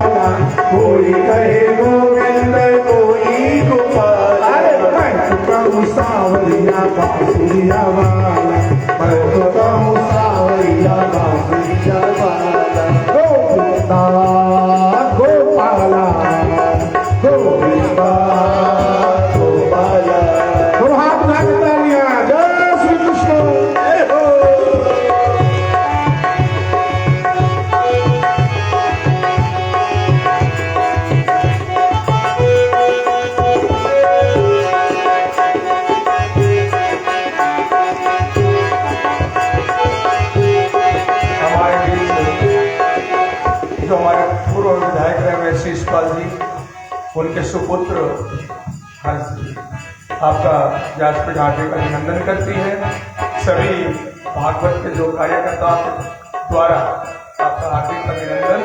कोई कहे गोविंद कोई गोपाल। अरे मैं तो कहूँ सावरिया बांसुरिया वाला, मैं तो कहूँ सावरिया बांसुरिया वाला। गोविंदा गोपाला गोविंदा गोपाला। तुम हाथ उठा के तालियां, जय श्री कृष्ण। शिषपाल जी, उनके सुपुत्र हर्ष जी आपका व्यासपीठ हार्दिक अभिनंदन करती है। सभी भागवत के जो कार्यकर्ताओं के द्वारा आपका हार्दिक अभिनंदन।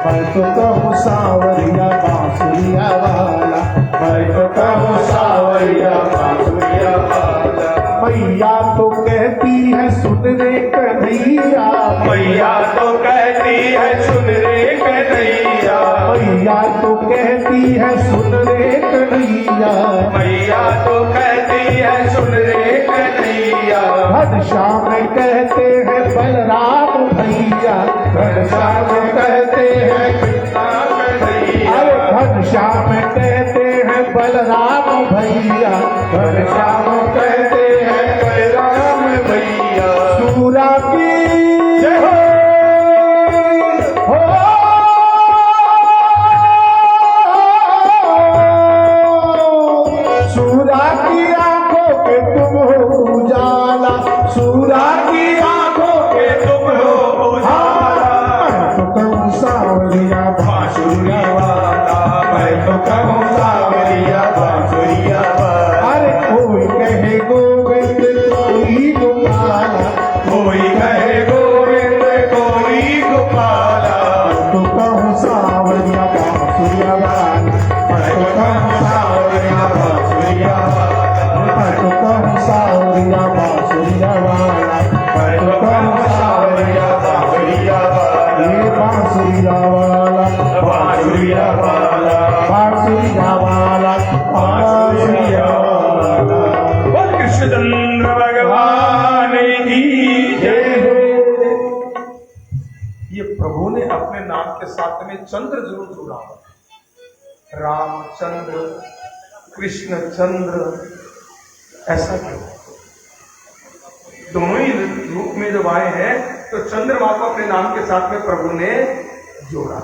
मैं तो कहूँ सावरिया बांसुरिया वाला, मैं तो कहूँ सावरिया बांसुरिया वाला। मैया तो कहती है सुन रे कन्हैया, मैया तो कहती है सुन रे कन्हैया, मैया तो कहती है सुन रे कन्हैया, मैया तो कहती है सुन रे कन्हैया। घनश्याम कहते हैं बलराम भैया, घनश्याम कहते हैं कृष्णा कन्हैया, अरे घनश्याम कहते हैं बलराम भैया, घनश्याम कहते हैं बलराम भैया। सूरा की जय हो, सूरा की आंखों के तुम हो उजाला, सूरा की आंखों के तुम हो उजाला। मैं तो कहूँ सावरिया बांसुरिया वाला, मैं तो कहूँ सावरिया बांसुरिया वाला। अरे कोई कहे गोविंद कोई गोपाला, कोई कहे गोविंद कोई गोपाला, तो कहूँ सावरिया बांसुरिया वाला, मैं तो कहूँ सावरिया बांसुरिया वाला, मैं तो कहूँ सावरिया बांसुरिया वाला, मैं तो कहूँ सावरिया बांसुरिया वाला। ये बांसुरिया वाला बांसुरिया वाला, बांसुरिया वाला बांसुरिया वाला। बोल कृष्णचंद्र भगवान की जय हो। ये प्रभु ने अपने नाम के साथ में चंद्र जरूर जोड़ा। रामचंद्र कृष्ण चंद्र, ऐसा क्यों? दोनों ही रूप में जब आए हैं तो चंद्रमा को अपने नाम के साथ में प्रभु ने जोड़ा।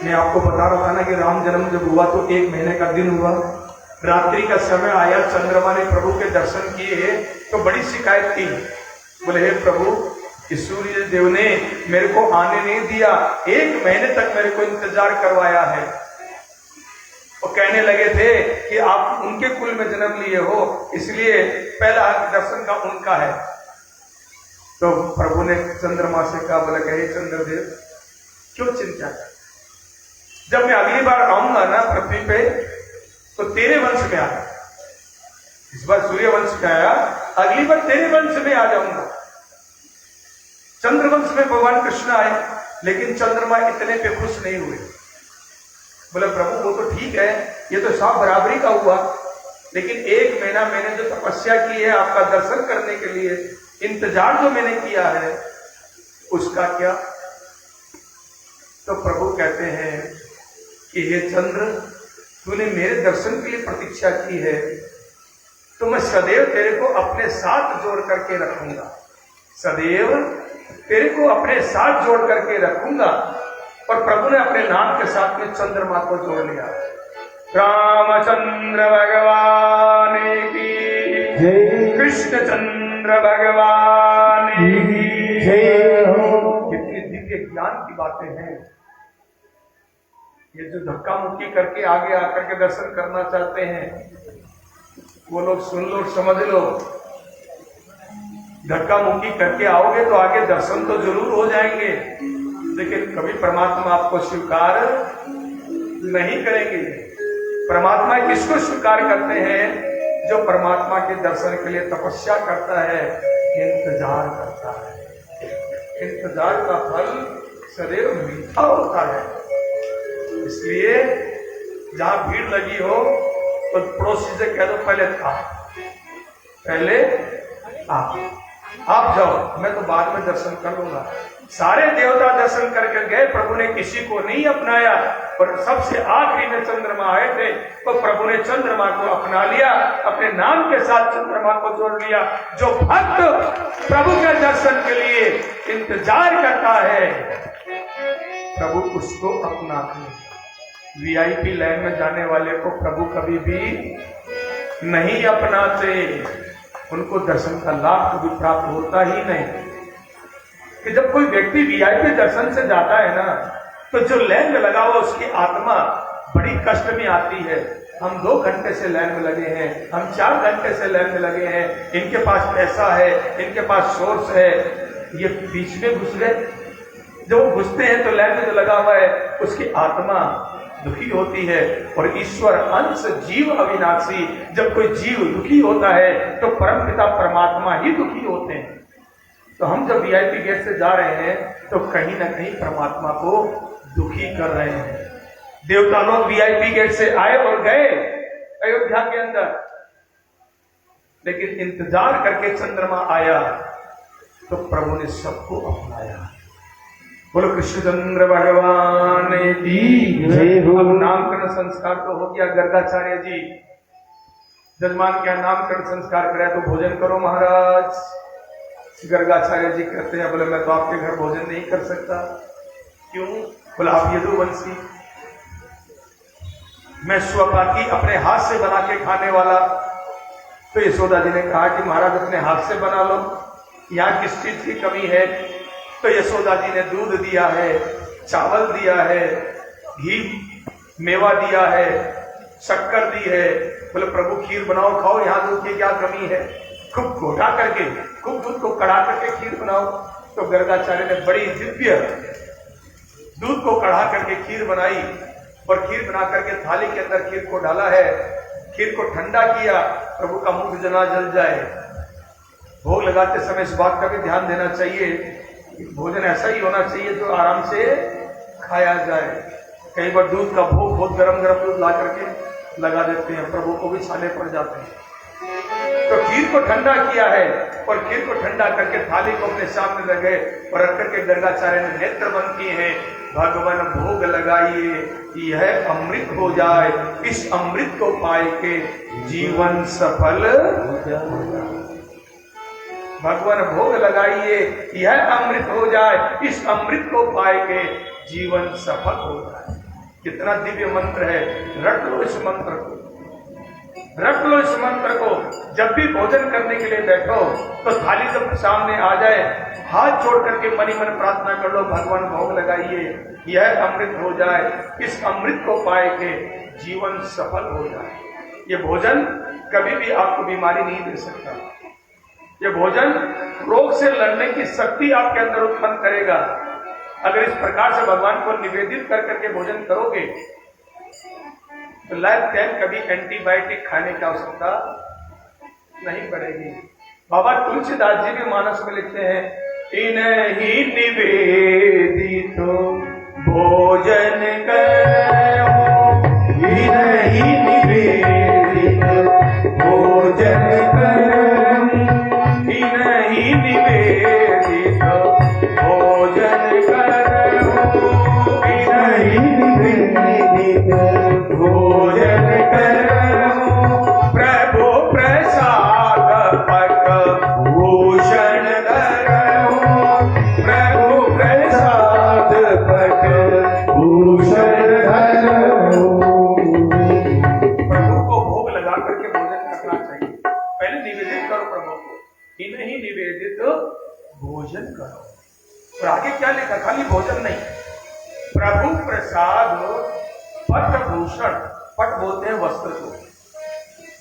मैं आपको बता रहा था ना कि राम जन्म जब हुआ तो 1 महीने का दिन हुआ, रात्रि का समय आया, चंद्रमा ने प्रभु के दर्शन किए तो बड़ी शिकायत की। बोले हे प्रभु, इस सूर्य देव ने मेरे को आने नहीं दिया, 1 महीने तक मेरे को इंतजार करवाया है। वो कहने लगे थे कि आप उनके कुल में जन्म लिए हो, इसलिए पहला दर्शन का उनका है। तो प्रभु ने चंद्रमा से कहा, बोले कहे चंद्रदेव क्यों चिंता कर, जब मैं अगली बार आऊंगा ना पृथ्वी पे तो तेरे वंश में आया। इस बार सूर्य वंश में आया, अगली बार तेरे वंश में आ जाऊंगा। चंद्रवंश में भगवान कृष्ण आए, लेकिन चंद्रमा इतने पे खुश नहीं हुए। बोले प्रभु वो तो ठीक है, ये तो सब बराबरी का हुआ, लेकिन 1 महीना मैंने जो तपस्या की है आपका दर्शन करने के लिए, इंतजार जो मैंने किया है उसका क्या? तो प्रभु कहते हैं कि हे चंद्र, तूने मेरे दर्शन के लिए प्रतीक्षा की है तो मैं सदैव तेरे को अपने साथ जोड़ करके रखूंगा, सदैव तेरे को अपने साथ जोड़ करके रखूंगा। और प्रभु ने अपने नाम के साथ में चंद्रमा को जोड़ लिया। रामचंद्र भगवान की जय, कृष्णचंद्र भगवान की जय हो। कितनी दिव्य ज्ञान की बातें हैं। ये जो धक्का मुक्की करके आगे आकर के दर्शन करना चाहते हैं वो लोग सुन लो, समझ लो, धक्का मुक्की करके आओगे तो आगे दर्शन तो जरूर हो जाएंगे, लेकिन कभी परमात्मा आपको स्वीकार नहीं करेंगे। परमात्मा किसको स्वीकार करते हैं? जो परमात्मा के दर्शन के लिए तपस्या करता है, इंतजार करता है। इंतजार का फल सदैव मीठा होता है। इसलिए जहां भीड़ लगी हो तो पड़ोसी से कह दो पहले आप जाओ, मैं तो बाद में दर्शन कर लूंगा। सारे देवता दर्शन करके गए, प्रभु ने किसी को नहीं अपनाया, पर सबसे आखिरी में चंद्रमा आए थे तो प्रभु ने चंद्रमा को अपना लिया, अपने नाम के साथ चंद्रमा को जोड़ लिया। जो भक्त प्रभु के दर्शन के लिए इंतजार करता है, प्रभु उसको अपनाते हैं। वीआईपी लाइन में जाने वाले को प्रभु कभी भी नहीं अपनाते, उनको दर्शन का लाभ कभी प्राप्त होता ही नहीं। कि जब कोई व्यक्ति वीआईपी दर्शन से जाता है ना, तो जो लाइन में लगा हुआ उसकी आत्मा बड़ी कष्ट में आती है। हम 2 घंटे से लाइन में लगे हैं, हम 4 घंटे से लाइन में लगे हैं, इनके पास पैसा है, इनके पास सोर्स है, ये बीच में घुस गए। जब वो घुसते हैं तो लाइन में जो लगा हुआ है उसकी आत्मा दुखी होती है। और ईश्वर अंश जीव अविनाशी, जब कोई जीव दुखी होता है तो परमपिता परमात्मा ही दुखी होते हैं। तो हम जब वीआईपी गेट से जा रहे हैं तो कहीं ना कहीं परमात्मा को दुखी कर रहे हैं। देवता लोग वीआईपी गेट से आए और गए अयोध्या के अंदर, लेकिन इंतजार करके चंद्रमा आया तो प्रभु ने सबको अपनाया। बोलो कृष्णचंद्र भगवान की जय हो। अब नामकरण संस्कार तो हो गया। गर्गाचार्य जी जजमान के नामकरण संस्कार कराया तो भोजन करो महाराज। गर्गाचार्य जी कहते हैं, बोले मैं तो आपके घर भोजन नहीं कर सकता। क्यों? बोला आप यदुवंशी, मैं स्वपाकी अपने हाथ से बना के खाने वाला। तो यशोदा जी ने कहा कि महाराज अपने हाथ से बना लो, यहाँ किस चीज की कमी है? तो यशोदा जी ने दूध दिया है, चावल दिया है, घी मेवा दिया है, शक्कर दी है। बोले प्रभु खीर बनाओ खाओ, यहाँ दूध की क्या कमी है? खूब घोटा करके, खूब दूध को कड़ा करके खीर बनाओ। तो गर्गाचार्य ने बड़ी दिव्य दूध को कड़ा करके खीर बनाई और खीर बना करके थाली के अंदर खीर को डाला है। खीर को ठंडा किया, प्रभु का मुख जना जल जाए। भोग लगाते समय इस बात का भी ध्यान देना चाहिए, भोजन ऐसा ही होना चाहिए जो आराम से खाया जाए। कई बार दूध का भोग बहुत गरम गरम दूध ला करके लगा देते हैं, प्रभु को भी छाले पड़ जाते हैं। तो खीर को ठंडा किया है और खीर को ठंडा करके थाली को अपने सामने लगे और रख करके गर्गाचार्य ने नेत्र बंद किए हैं। भगवान भोग लगाइए, यह अमृत हो जाए, इस अमृत को पाए के जीवन सफल हो जाए। भगवान भोग लगाइए, यह अमृत हो जाए, इस अमृत को पाए के जीवन सफल हो जाए। कितना दिव्य मंत्र है। रट लो इस मंत्र को, रट लो इस मंत्र को। जब भी भोजन करने के लिए बैठो तो थाली जब सामने आ जाए, हाथ जोड़ करके मनी मन प्रार्थना कर लो, भगवान भोग लगाइए, यह अमृत हो जाए, इस अमृत को पाए के जीवन सफल हो जाए। ये भोजन कभी भी आपको बीमारी नहीं दे सकता। ये भोजन रोग से लड़ने की शक्ति आपके अंदर उत्पन्न करेगा। अगर इस प्रकार से भगवान को निवेदित कर करके भोजन करोगे तो लाइफ टाइम कभी एंटीबायोटिक खाने की आवश्यकता नहीं पड़ेगी। बाबा तुलसीदास जी भी मानस में लिखते हैं, इन्हीं निवेदित भोजन करो, इन्हीं निवेदित भोजन करो, इन्हीं निवेदित भोजन करो, इन्हीं निवेदित भोजन करो, प्रभु प्रसाद पट भूषण करो, प्रभु प्रसाद पट भूषण करो। प्रभु को भोग लगा करके भोजन करना चाहिए। पहले निवेदित करो प्रभु को, इन्हीं निवेदित भोजन करो। और आगे क्या लिखा? खाली भोजन नहीं, प्रभु प्रसाद पट भूषण। पट बोलते हैं वस्त्र को,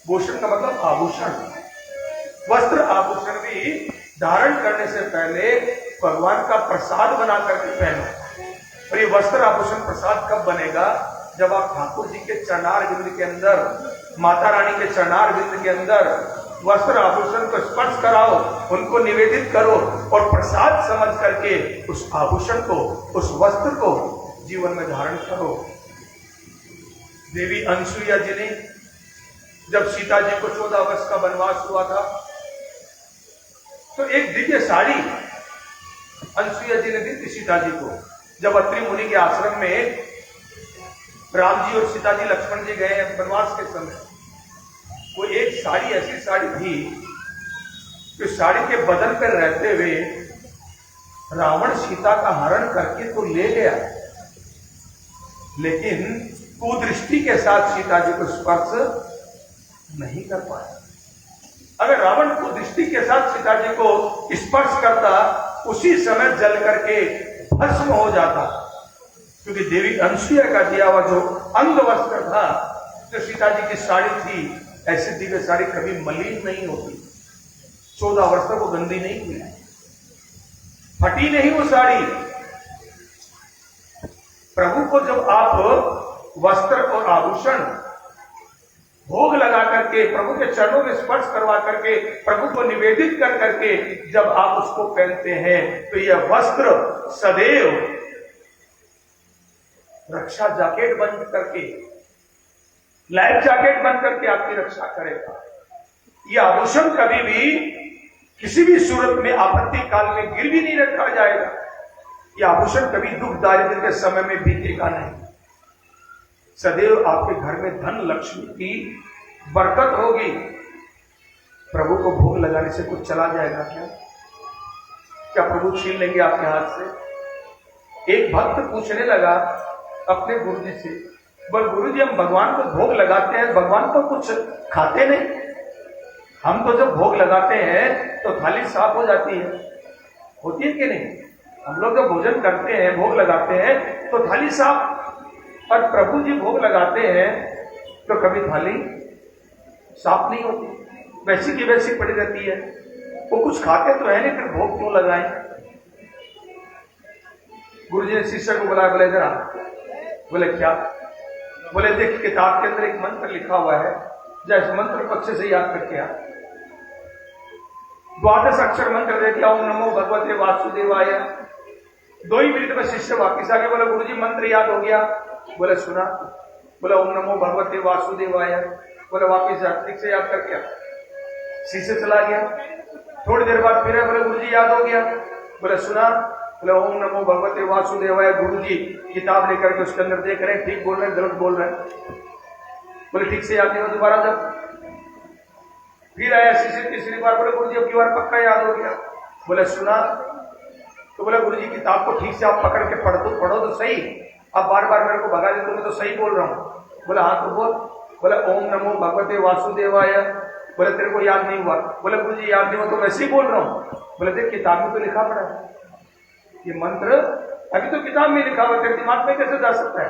भूषण का मतलब आभूषण। वस्त्र आभूषण भी धारण करने से पहले भगवान का प्रसाद बना करके पहनो। और ये वस्त्र आभूषण प्रसाद कब बनेगा? जब आप ठाकुर जी के चरणार बिंद के अंदर, माता रानी के चरणार बिंद के अंदर वस्त्र आभूषण को स्पर्श कराओ, उनको निवेदित करो और प्रसाद समझ करके उस आभूषण को, उस वस्त्र को जीवन में धारण करो। देवी अनसुईया जी ने जब सीता जी को 14 वर्ष का वनवास हुआ था तो एक दिव्य साड़ी अनसुईया जी ने दी थी सीता जी को। जब अत्रि मुनि के आश्रम में राम जी और सीता जी लक्ष्मण जी गए वनवास के समय, वो एक साड़ी ऐसी साड़ी थी कि साड़ी के बदन पर रहते हुए रावण सीता का हरण करके तो ले गया, लेकिन कुदृष्टि के साथ सीता जी को स्पर्श नहीं कर पाया। अगर रावण कुदृष्टि के साथ सीता जी को स्पर्श करता, उसी समय जल करके भस्म हो जाता, क्योंकि देवी अनसुईया का दिया हुआ जो अंग वस्त्र था, जो सीता जी की साड़ी थी, ऐसी दिव्य साड़ी कभी मलिन नहीं होती। 14 वर्ष तक वो गंदी नहीं हुई, फटी नहीं वो साड़ी। प्रभु को जब आप वस्त्र और आभूषण भोग लगा करके, प्रभु के चरणों में स्पर्श करवा करके, प्रभु को निवेदित कर करके जब आप उसको पहनते हैं, तो यह वस्त्र सदैव रक्षा जैकेट बन करके, लाइफ जैकेट बन करके आपकी रक्षा करेगा। यह आभूषण कभी भी किसी भी सूरत में आपत्ति काल में गिरवी नहीं रखा जाएगा। यह आभूषण कभी दुख दारिद्र के समय में बीतेगा नहीं। सदैव आपके घर में धन लक्ष्मी की बरकत होगी। प्रभु को भोग लगाने से कुछ चला जाएगा क्या? क्या प्रभु छीन लेंगे आपके हाथ से? एक भक्त पूछने लगा अपने गुरु जी से, बोल गुरु जी हम भगवान को भोग लगाते हैं, भगवान तो कुछ खाते नहीं, हम तो जब भोग लगाते हैं तो थाली साफ हो जाती है, होती है कि नहीं? हम लोग जब भोजन करते हैं, भोग लगाते हैं तो थाली साफ, और प्रभु जी भोग लगाते हैं तो कभी थाली साफ नहीं होती, वैसी की वैसी पड़ी रहती है। वो कुछ खाते तो है नहीं, फिर भोग क्यों लगाएं? गुरु जी ने शिष्य को बुलाया, बोले जरा, बोले क्या? बोले देख किताब के अंदर एक मंत्र लिखा हुआ है, जैसे मंत्र पक्ष से याद करके आ। 12 अक्षर मंत्र दे दिया, ओम नमो भगवते वासुदेवाय। 2 ही मिनट में शिष्य वापिस आ गया, बोला गुरु जी मंत्र याद हो गया। बोले सुना, बोला ओम नमो भगवते वासुदेवाय। बोले वापिस ठीक से याद करके आ। शिष्य चला गया, थोड़ी देर बाद फिर बोले गुरु जी याद हो गया। बोले सुना, बोले ओम नमो भगवते वासुदेवाय। गुरु जी किताब लेकर के उसके अंदर देख रहे हैं, ठीक बोल रहे हैं गलत बोल रहे हैं। बोले ठीक से याद नहीं हो, दोबारा जब फिर आया शिष्य तीसरी बार, बोले गुरु जी अब की बार पक्का याद हो गया। बोले सुना, तो बोले गुरु जी किताब को ठीक से आप पकड़ के पढ़ो तो सही, अब बार बार मेरे को भगा दे तो मैं तो सही बोल रहा हूँ। बोला हाँ तो बोल। बोले ओम नमो भगवते वासुदेवाय। बोले तेरे को याद नहीं हुआ? बोले गुरु जी याद नहीं हुआ तो वैसे ही बोल रहा हूँ। बोले देख किताब में तो लिखा पड़ा है ये मंत्र, अभी तो किताब में लिखा हुआ, तेरे दिमाग में कैसे जा सकता है?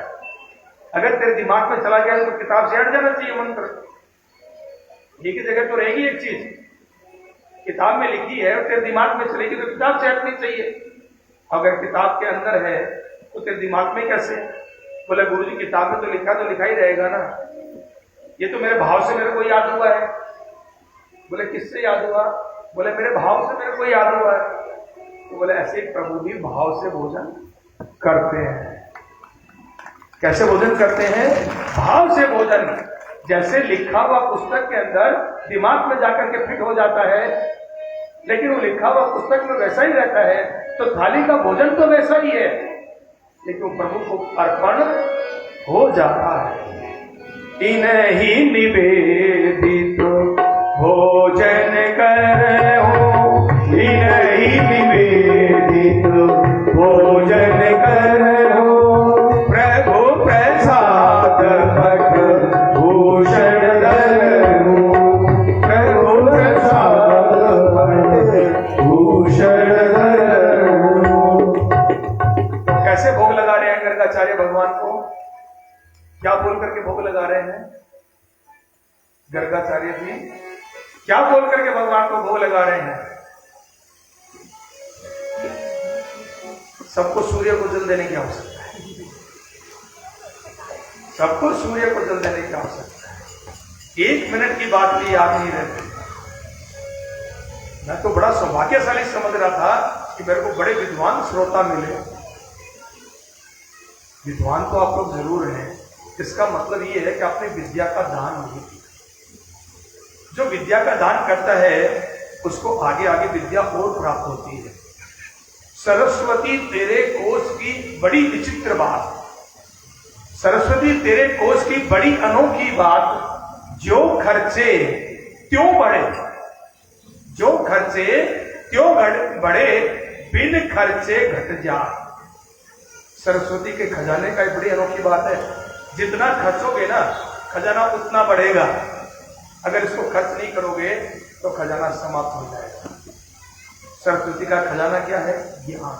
अगर तेरे दिमाग में चला गया तो किताब से हट जाना चाहिए मंत्र। एक ही जगह तो रहेगी एक चीज, किताब में लिखी है और तेरे दिमाग में चलेगी तो किताब से हटनी चाहिए। अगर किताब के अंदर है तो तेरे दिमाग में कैसे? बोले गुरु जी किताब में तो लिखा ही रहेगा ना, ये तो मेरे भाव से मेरे को याद हुआ है। बोले किससे याद हुआ? बोले मेरे भाव से मेरे को याद हुआ है। तो बोले ऐसे प्रभु भी भाव से भोजन करते हैं। कैसे भोजन करते हैं? भाव से भोजन। जैसे लिखा हुआ पुस्तक के अंदर दिमाग में जाकर के फिट हो जाता है, लेकिन वो लिखा हुआ पुस्तक में वैसा ही रहता है, तो थाली का भोजन तो वैसा ही है, लेकिन वो प्रभु को अर्पण हो जाता है। इन्हीं निवेदित भोजन करो, इन्हीं निवेदित भोजन करो, प्रभु प्रसाद पट भूषण धरो, प्रभु प्रसाद पट भूषण धरो। कैसे भोग लगा रहे हैं गर्गाचार्य भगवान को? क्या बोल करके भोग लगा रहे हैं गर्गाचार्य जी? क्या बोल करके भगवान को भोग लगा रहे हैं? सबको सूर्य को जल देने की आवश्यकता है, सबको सूर्य को जल देने की आवश्यकता है। 1 मिनट की बात भी याद नहीं रहती। मैं तो बड़ा सौभाग्यशाली समझ रहा था कि मेरे को बड़े विद्वान श्रोता मिले। विद्वान तो आप लोग जरूर हैं, इसका मतलब ये है कि आपने विद्या का दान नहीं किया। जो विद्या का दान करता है उसको आगे आगे विद्या और प्राप्त होती है। सरस्वती तेरे कोष की बड़ी विचित्र बात, सरस्वती तेरे कोष की बड़ी अनोखी बात, जो खर्चे त्यों बढ़े, जो खर्चे त्यों बढ़े, बिन खर्चे घट जा। सरस्वती के खजाने का एक बड़ी अनोखी बात है, जितना खर्चोगे ना खजाना उतना बढ़ेगा, अगर इसको खर्च नहीं करोगे तो खजाना समाप्त हो जाएगा। सरस्वती का खजाना क्या है? ज्ञान।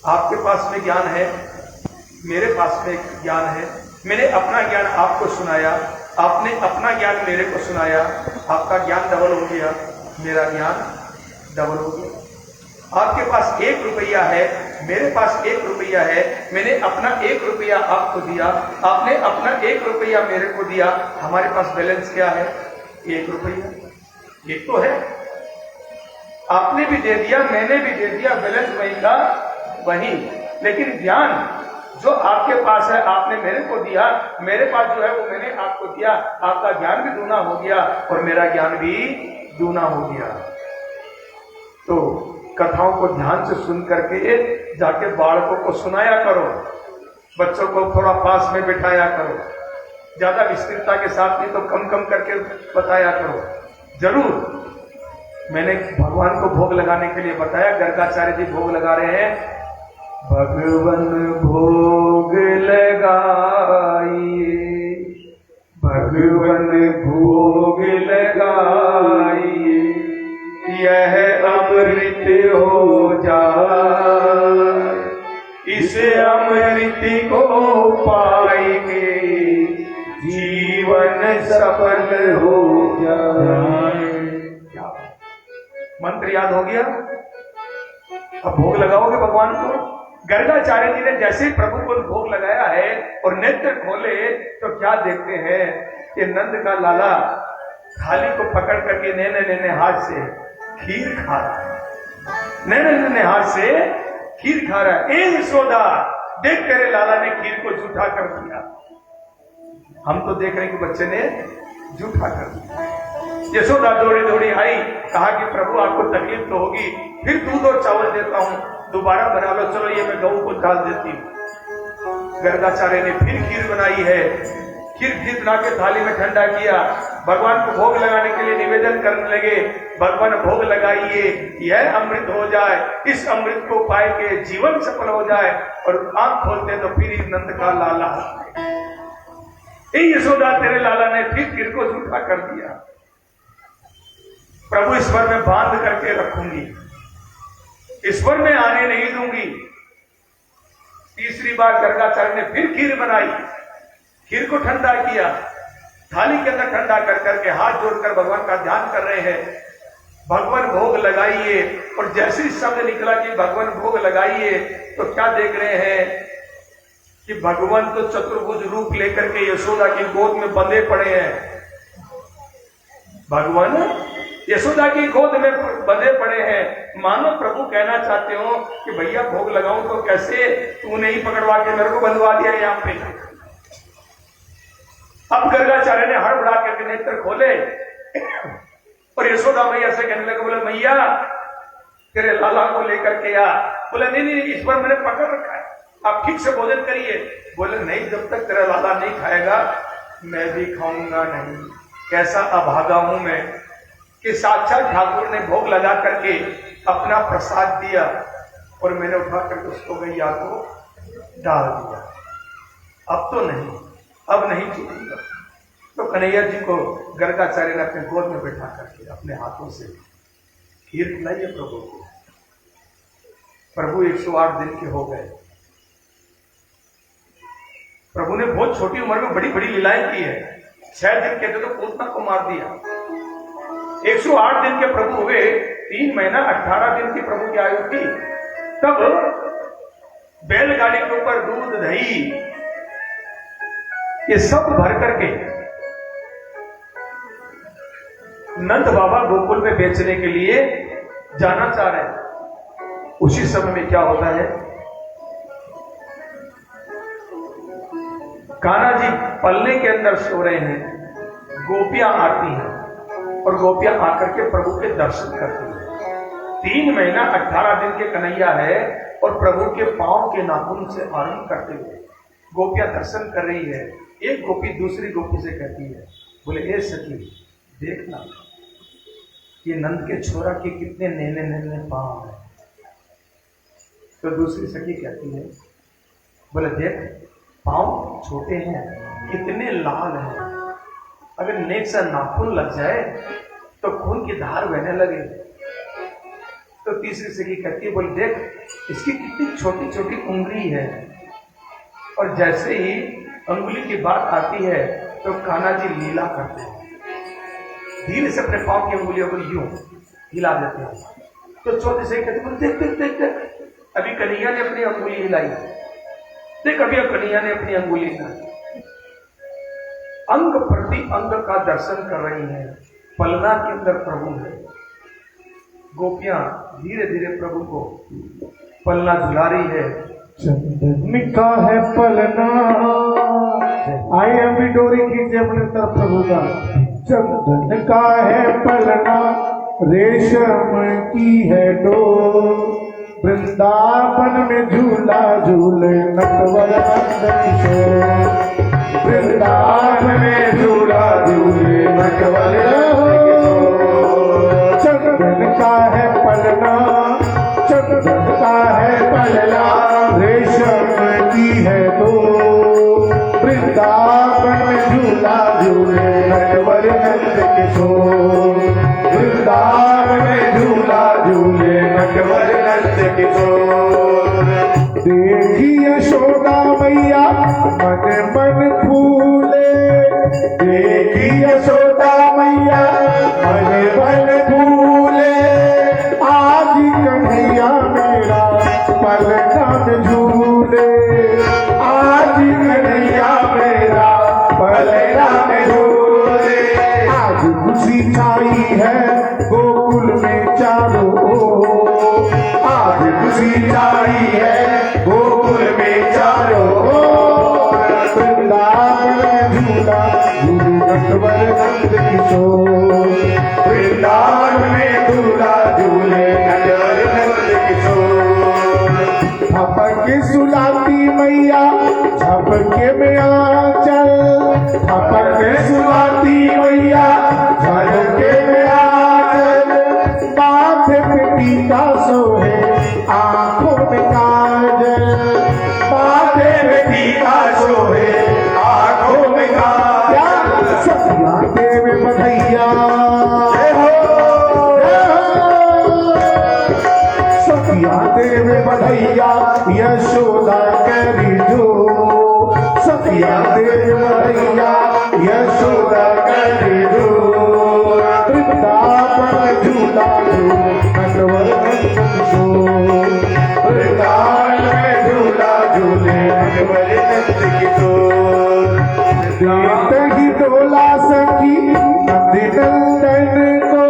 आपके पास में ज्ञान है, मेरे पास में ज्ञान है। मैंने अपना ज्ञान आपको सुनाया, आपने अपना ज्ञान मेरे को सुनाया, आपका ज्ञान डबल हो गया, मेरा ज्ञान डबल हो गया। आपके पास 1 रुपया है, मेरे पास 1 रुपया है, मैंने अपना 1 रुपया आपको दिया, आपने अपना 1 रुपया मेरे को दिया, हमारे पास बैलेंस क्या है? 1 रुपया। एक तो है, आपने भी दे दिया, मैंने भी दे दिया, बैलेंस वही का वही। लेकिन ज्ञान जो आपके पास है, आपने मेरे को दिया, मेरे पास जो है वो मैंने आपको दिया, आपका ज्ञान भी दूना हो गया और मेरा ज्ञान भी दूना हो गया। तो कथाओं को ध्यान से सुन करके जाके बालकों को सुनाया करो, बच्चों को थोड़ा पास में बिठाया करो, ज्यादा विस्तृतता के साथ नहीं तो कम कम करके बताया करो। जरूर मैंने भगवान को भोग लगाने के लिए बताया, गर्गाचार्य जी भोग लगा रहे हैं। भगवन भोग लगाइए, भगवन भोग लगाइए, यह अमृत हो जाए, इस अमृत को पाएंगे, जीवन सफल हो जाए। मंत्र याद हो गया? अब भोग लगाओगे भगवान को। गर्गाचार्य जी ने जैसे ही प्रभु को भोग लगाया है और नेत्र खोले तो क्या देखते हैं कि नंद का लाला थाली को पकड़ करके नैने नैने हाथ से खीर खा रहा है, नैने नैने हाथ से खीर खा रहा है। ए यशोदा, देख तेरे लाला ने खीर को जूठा कर दिया। हम तो देख रहे हैं कि बच्चे ने जूठा कर दिया। यशोदा दौड़ी दौड़ी आई, कहा कि प्रभु आपको तकलीफ तो होगी, फिर दूध और चावल देता हूं, दोबारा बना लो, चलो ये मैं गऊ को डाल देती हूं। गर्गाचार्य ने फिर खीर बनाई है, खीर बना के थाली में ठंडा किया, भगवान को भोग लगाने के लिए निवेदन करने लगे। भगवान भोग लगाइए, यह अमृत हो जाए, इस अमृत को पाए के जीवन सफल हो जाए। और आंख खोलते तो फिर नंद का लाला, यशोदा तेरे लाला ने फिर खीर को जूठा कर दिया। प्रभु ईश्वर में बांध करके रखूंगी, ईश्वर में आने नहीं दूंगी। तीसरी बार गर्गाचार्य ने फिर खीर बनाई, खीर को ठंडा किया, थाली के अंदर ठंडा कर करके हाथ जोड़कर भगवान का ध्यान कर रहे हैं। भगवान भोग लगाइए, और जैसे ही शब्द निकला कि भगवान भोग लगाइए तो क्या देख रहे हैं कि भगवान तो चतुर्भुज रूप लेकर के यशोदा की गोद में बंधे पड़े हैं। भगवान यशोदा की गोद में बंधे पड़े हैं। मानो प्रभु कहना चाहते हो कि भैया भोग लगाऊं तो कैसे, तूने ही पकड़वा के मेरे को बंधवा दिया यहां पे। अब गर्गाचार्य ने हड़बड़ा करके नेत्र खोले और यशोदा मैया से कहने लगे, बोले मैया तेरे लाला को लेकर के आ। बोले नहीं नहीं, इस पर मैंने पकड़ रखा है, आप ठीक से भोजन करिए। बोले नहीं, जब तक तेरा लाला नहीं खाएगा मैं भी खाऊंगा नहीं। कैसा अभागा हूं मैं कि साक्षात ठाकुर ने भोग लगा करके अपना प्रसाद दिया और मैंने उठा करके उसको गैया को डाल दिया। अब तो नहीं, अब नहीं छूटूंगा। तो कन्हैया जी को गर्गाचार्य ने अपने गोद में बैठा करके अपने हाथों से खीर खिलाई है प्रभु को। प्रभु 108 दिन के हो गए। प्रभु ने बहुत छोटी उम्र में बड़ी बड़ी लीलाएं की है। 6 दिन कहते तो पूतना को मार दिया। 108 दिन के प्रभु हुए, 3 महीना 18 दिन की प्रभु की आयु थी। तब बैलगाड़ी के ऊपर दूध दही ये सब भर करके नंद बाबा गोकुल में बेचने के लिए जाना चाह रहे हैं। उसी समय में क्या होता है, कान्हा जी पल्ले के अंदर सो रहे हैं, गोपियां आती हैं और गोपियां आकर के प्रभु के दर्शन करती हैं। 3 महीना 18 दिन के कन्हैया है और प्रभु के पांव के नाखून से आरंभ करते हुए गोपियां दर्शन कर रही है। एक गोपी दूसरी गोपी से कहती है, बोले ए सखी देखना ये नंद के छोरा के कितने नैने नैने पांव है। तो दूसरी सखी कहती है, बोले देख पांव छोटे हैं, कितने लाल हैं, अगर नेक सा नाखून लग जाए तो खून की धार बहने लगे। तो तीसरी सखी कहती है, बोले देख इसकी कितनी छोटी छोटी उंगली है, और जैसे ही अंगुली की बात आती है तो कान्हा जी लीला करते हैं, धीरे से अपने पांव की अंगुलियों को यूं हिला देते हैं। तो चौथी सखी कहती है, देख देख देख देख अभी कन्हैया ने अपनी अंगुली हिलाई, देख अभी कन्हैया ने अपनी अंगुली हिलाई। अंग प्रति अंग का दर्शन कर रही हैं। पलना के अंदर प्रभु है, गोपियां धीरे धीरे प्रभु को पलना झुला रही है। चंदन का है पलना, आइए अभी डोरी खींचे अपने तरफ प्रभु का। चंदन का है पलना, रेशम की है डोर, वृंदावन में झूला झूले नटवर किशोर, वृंदावन में झूला झूले नटवर किशोर। चंदन का है पलना, चंदन का है पलना, रेशम की है डोर, वृंदावन में झूला झूले नटवर नंद किशोर, वृंदावन में झूला झूले नटवर नंद किशोर। देखी यशोदा मैया मन मन फूले, देखी यशोदा मैया मन मन फूले, आज कन्हैया मेरा पलना में झूले, आज कन्हैया मेरा पलना में झूले। आज खुशी छाई है गोकुल में चारों ओर, आज खुशी छाई है गोकुल में चारों ओर, वृंदावन में झूला झूले नटवर नंद किशोर, वृंदावन में झूला झूले नटवर नंद किशोर। थपके सुलाती मैया झपके में आंचल, थपके सुलाती मैया झपके में आंचल, माथे पे टीका सोहे आंखों में काजल, माथे पे टीका सोहे आंखों में काजल। सखिया देव बधैया, सखिया देव बधैया यशोदा करी जो, सखिया देव बधैया यशोदा करी जो, वृंदावन झूला झूले नटवर नंद किशोर, वृंदावन में झूला झूले नटवर नंद किशोर। देत ही डोला सखी नंद नंदन को,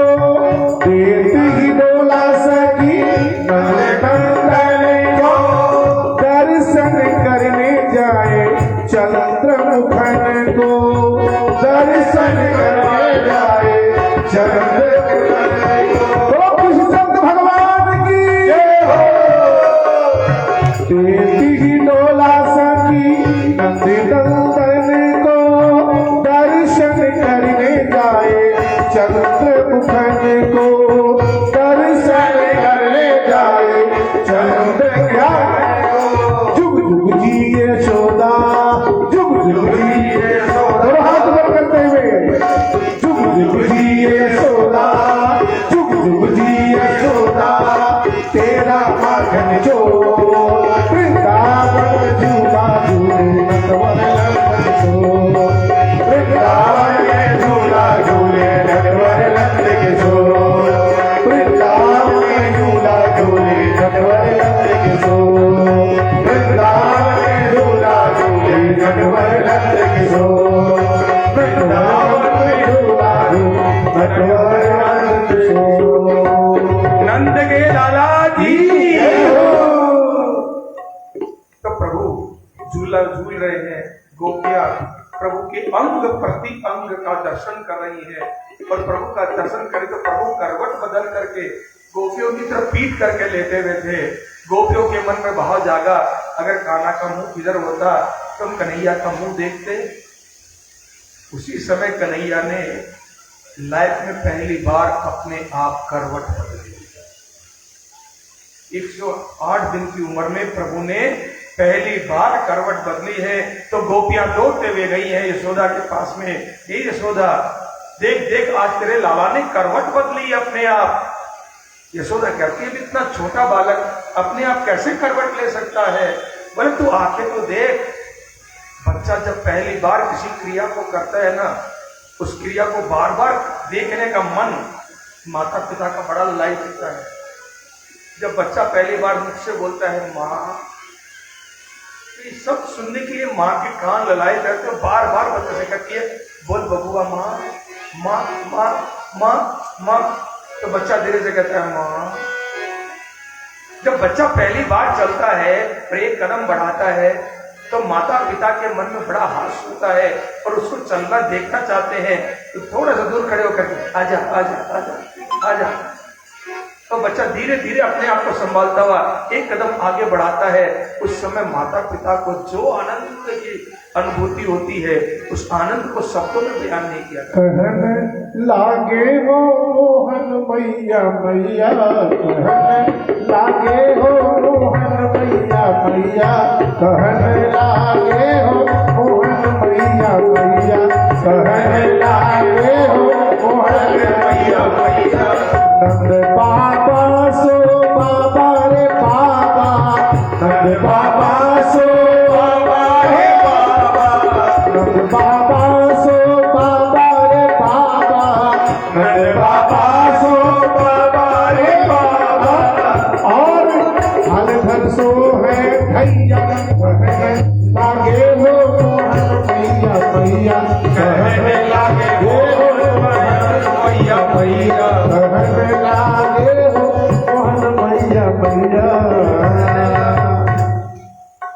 देत ही डोला सखी नंद नंदन को, दर्शन करने जाए चंद्रमुखन को, दर्शन करने जाए चंद्रमुखन को। कृष्ण भगवान की जय हो। देती ही डोला सखी नंदी नंदन को, दर्शन करने जाए चंद्रमुखन को, दर्शन करने जाए चंद्रमुखन को। जुग जुग जी यशोदा, जुग जुग जी यशोदा, हाथ ऊपर करते हुए, जुग जुग जी यशोदा, जुग जुग जी यशोदा, तेरा माखन जो वृंदावन झूला झूले नटवर नंद किशोर, वृंदावन में झूला झूले नटवर नंद किशोर, वृंदावन में झूला झूले नटवर नंद किशोर, वृंदावन में प्रभु झूला झूल रहे हैं, गोपियां प्रभु के अंग प्रति अंग का दर्शन कर रही है। और प्रभु का दर्शन करे तो प्रभु करवट बदल करके गोपियों की तरफ पीट करके लेटे हुए थे। गोपियों के मन में भाव जागा, अगर कान्हा का मुंह इधर होता तो हम कन्हैया का मुंह देखते। उसी समय कन्हैया ने लाइफ में पहली बार अपने आप करवट बदली। 108 दिन की उम्र में प्रभु ने पहली बार करवट बदली है। तो गोपियां दौड़ते हुए गई हैं यशोदा के पास में, ये यशोदा देख देख आज तेरे लाला ने करवट बदली अपने आप। यशोदा कहती है इतना छोटा बालक अपने आप कैसे करवट ले सकता है? बोले तू आके तो देख। बच्चा जब पहली बार किसी क्रिया को करता है ना, उस क्रिया को बार बार देखने का मन माता पिता का बड़ा लाइक होता है। जब बच्चा पहली बार मुझसे बोलता है माँ, तो ये सब सुनने के लिए माँ के कान ललाए करते हो, बार बार बच्चा से कहती है बोल बबुआ माँ माँ माँ माँ माँ, तो बच्चा धीरे से कहता है माँ। जब बच्चा पहली बार चलता है और एक कदम बढ़ाता है तो माता पिता के मन में बड़ा हास होता है और उसको चलना देखना चाहते हैं। तो थोड़ा सा दूर खड़े होकर आजा आजा आजा आजा, तो बच्चा धीरे धीरे अपने आप को संभालता हुआ एक कदम आगे बढ़ाता है। उस समय माता पिता को जो आनंद की अनुभूति होती है, उस आनंद को शब्दों में बयान नहीं किया। कहन लागे हो मोहन मैया मैया, कहन लागे हो मोहन मैया मैया, कहन लागे हो मोहन मैया मैया, कहन लागे हो मोहन मैया मैया। नंद बाबा सो बाबा रे बाबा, नंद बाबा सो बाबा रे बाबा, नंद बाबा सो बाबा रे बाबा, नंद बाबा सो बाबा रे बाबा। और हल घर सो है भैया, लागे हो मोहन मैया मैया, कहने लागे हो मोहन मैया मैया, कहने लागे हो मोहन मैया मैया।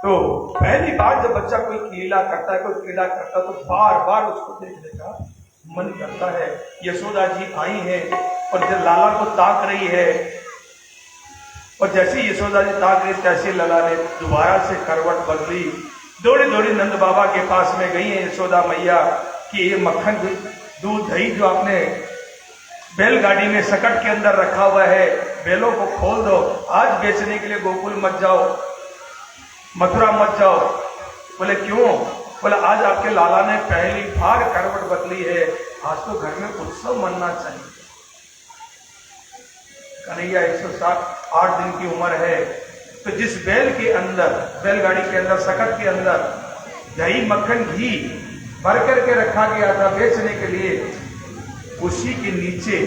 तो पहली बार जब बच्चा कोई लीला करता है, कोई क्रीड़ा करता है, तो बार बार उसको देखने का मन करता है। यशोदा जी आई हैं और जब लाला को ताक रही है, और जैसे यशोदा जी ताक रही तैसे लाला ने दोबारा से करवट बदली। दौड़ी दौड़ी नंद बाबा के पास में गई है यशोदा मैया कि ये मक्खन दूध दही जो आपने बैलगाड़ी में सकट के अंदर रखा हुआ है, बैलों को खोल दो, आज बेचने के लिए गोकुल मत जाओ, मथुरा मत जाओ। बोले क्यों? बोले आज आपके लाला ने पहली बार करवट बदली है, आज तो घर में उत्सव मनना चाहिए। कन्हैया 108 दिन की उम्र है, तो जिस बैल के अंदर, बैलगाड़ी के अंदर, सकट के अंदर दही मक्खन घी भर करके रखा गया था बेचने के लिए, उसी के नीचे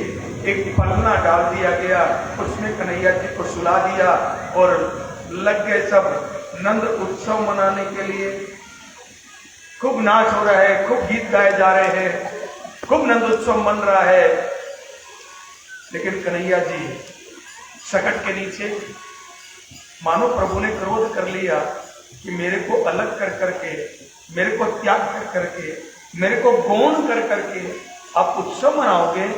एक पलना डाल दिया गया, उसमें कन्हैया जी को सुला दिया और लग गए सब नंद उत्सव मनाने के लिए। खूब नाच हो रहा है, खूब गीत गाए जा रहे हैं, खूब नंद उत्सव मन रहा है। लेकिन कन्हैया जी सकट के नीचे मानो प्रभु ने क्रोध कर लिया कि मेरे को अलग कर करके, मेरे को त्याग कर करके, मेरे को गौण कर करके आप उत्सव मनाओगे।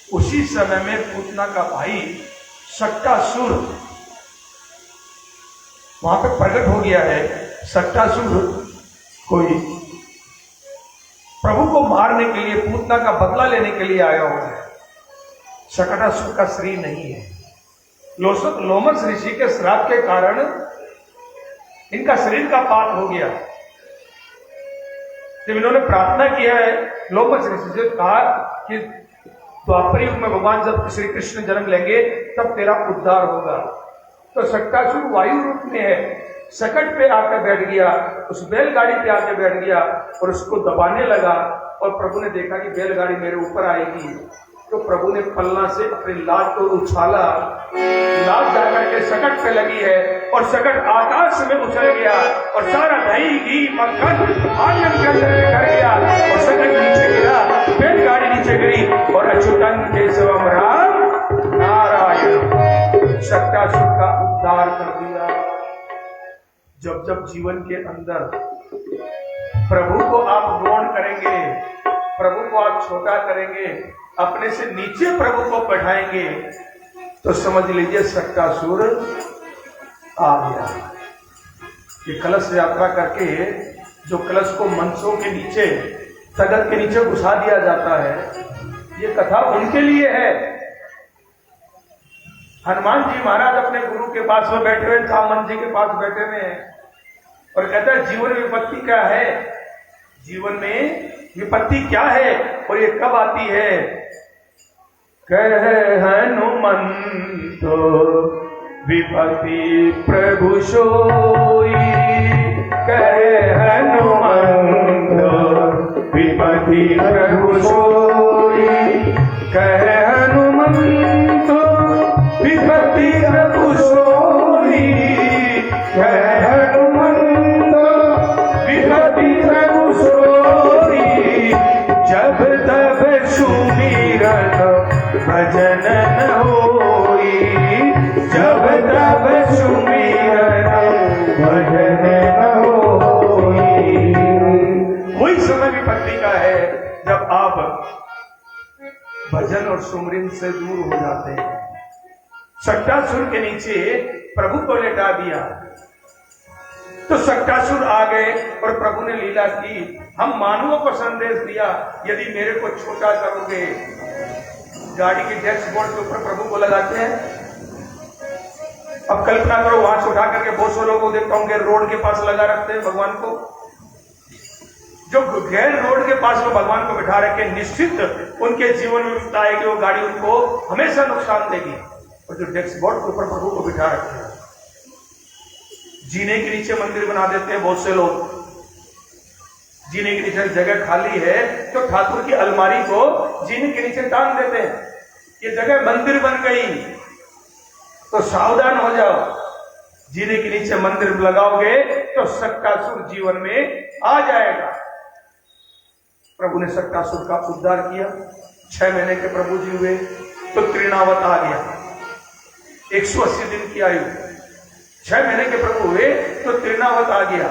उसी समय में पूतना का भाई सट्टासुर वहां पे प्रकट हो गया है। सट्टासुर कोई प्रभु को मारने के लिए, पूतना का बदला लेने के लिए आया हुआ है। सट्टासुर का शरीर नहीं है। लोमस ऋषि के श्राप के कारण इनका शरीर का पात हो गया। जब इन्होंने प्रार्थना किया है, लोमस ऋषि से कहा कि द्वापर युग में भगवान जब श्री कृष्ण जन्म लेंगे तब तेरा उद्धार होगा। तो सट्टासुर वायु रूप में है, सकट पे आकर बैठ गया, उस बैलगाड़ी पे आकर बैठ गया और उसको दबाने लगा। और प्रभु ने देखा कि बैलगाड़ी मेरे ऊपर आएगी, तो प्रभु ने पलना से अपनी लाज को उछाला। लाज जाकर के सकट पे लगी है और सकट आकाश में उछल गया और सारा दही घी मक्खन आंगन के अंदर कर गया और सकट नीचे गिरा, बैलगाड़ी नीचे गिरी और अच्युतन केशवम राम नारायण। सट्टासुर का उद्धार कर दिया। जब जब जीवन के अंदर प्रभु को आप गौण करेंगे, प्रभु को आप छोटा करेंगे, अपने से नीचे प्रभु को बैठाएंगे, तो समझ लीजिए सक्कासुर आ गया। ये कलश यात्रा करके जो कलश को मंचों के नीचे, तगत के नीचे घुसा दिया जाता है, ये कथा उनके लिए है। हनुमान जी महाराज अपने गुरु के पास में बैठे हुए, सामन जी के पास बैठे हुए हैं और कहता है जीवन में विपत्ति क्या है, जीवन में विपत्ति क्या है और ये कब आती है। कहे हनुमंत विपत्ति प्रभु सोई, कहे हनुमंत विपत्ति प्रभु सोई, कहे हनुमंत विपत्ति प्रभु सोई, कहे हनुमंत विपत्ति प्रभु सोई, जब तब सुमिरन भजन न होई, जब तब सुमिरन भजन न होई। कोई समय विपत्ति का है जब आप भजन और सुमरिन से दूर हो जाते हैं। सक्कासुर के नीचे प्रभु को लेटा दिया तो सक्कासुर आ गए और प्रभु ने लीला की। हम मानवों को संदेश दिया, यदि मेरे को छोटा करोगे, गाड़ी के डैशबोर्ड के ऊपर प्रभु को लगाते हैं। अब कल्पना करो, वहां से उठा करके बहुत से लोगों को देखता हूँ रोड के पास लगा रखते हैं भगवान को। जो गैर रोड के पास में भगवान को बिठा रखे, निश्चित उनके जीवन में विपत्ति आएगी, वो गाड़ी उनको हमेशा नुकसान देगी। और जो डैशबोर्ड के ऊपर प्रभु को बिठा रखे हैं, जीने के नीचे मंदिर बना देते हैं बहुत से लोग। जीने के नीचे जगह खाली है तो ठाकुर की अलमारी को जीने के नीचे टांग देते हैं, ये जगह मंदिर बन गई। तो सावधान हो जाओ, जीने के नीचे मंदिर लगाओगे तो सक्कासुर जीवन में आ जाएगा। प्रभु ने सक्कासुर का उद्धार किया। 6 महीने के प्रभु जी हुए तो तृणावत आ गया, 180 दिन की आयु। 6 महीने के प्रभु हुए तो तृणावत आ गया।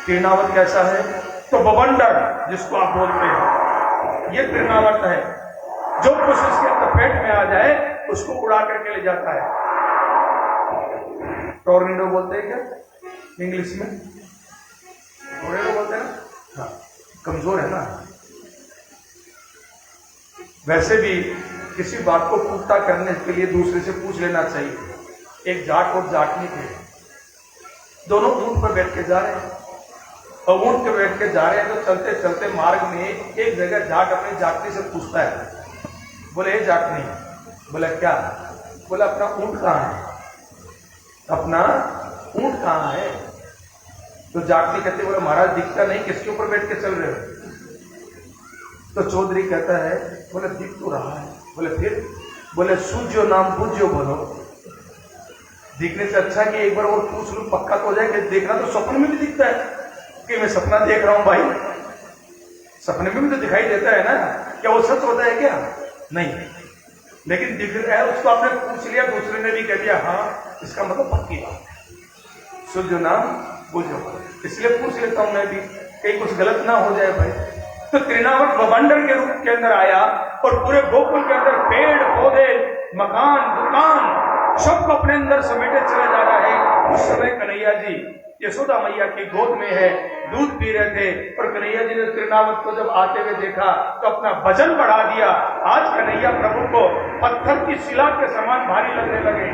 तृणावत कैसा है? तो बवंडर जिसको आप बोलते हैं, ये तृणावत है। जो कुछ उसके तपेट में आ जाए उसको उड़ा करके ले जाता है। टोर्नेडो बोलते हैं क्या इंग्लिश में? टोर्नेडो बोलते हैं ना? हाँ, कमजोर है ना। वैसे भी किसी बात को पुख्ता करने के लिए दूसरे से पूछ लेना चाहिए। एक जाट और जाटनी थे, दोनों ऊंट पर बैठ के जा रहे हैं और ऊंट पे बैठ के जा रहे हैं तो चलते चलते मार्ग में एक जगह जाट अपनी जाटनी से पूछता है, बोले हे जाटनी, बोला क्या? बोला अपना ऊंट कहाँ है, अपना ऊंट कहाँ है? तो जाटनी कहते बोले महाराज दिखता नहीं, किसके ऊपर बैठ के चल रहे हो? तो चौधरी कहता है, बोले दिख तो रहा है। बोले फिर? बोले सूझो नाम पूज्यो बोलो। दिखने से अच्छा कि एक बार और पूछ लूं, पक्का तो हो जाए कि देखना तो सपने में भी दिखता है कि मैं सपना देख रहा हूं भाई, सपने में भी तो दिखाई देता है ना। क्या वो सच होता है क्या? नहीं, लेकिन दिख रहा है, उसको आपने पूछ लिया, दूसरे ने भी कह दिया हाँ, इसका मतलब पक्की बात। सूझो नाम पूज्यो, इसलिए पूछ लेता हूं मैं भी, कहीं कुछ गलत ना हो जाए भाई। तो तृणावत बवंडर के रूप के अंदर आया और पूरे गोकुल के अंदर पेड़ पौधे मकान दुकान सबको अपने अंदर समेटे चला जा रहा है। उस समय कन्हैया जी यशोदा मैया की गोद में है, दूध पी रहे थे और कन्हैया जी ने तृणावत को जब आते हुए देखा तो अपना वजन बढ़ा दिया। आज कन्हैया प्रभु को पत्थर की शिला के समान भारी लगने लगे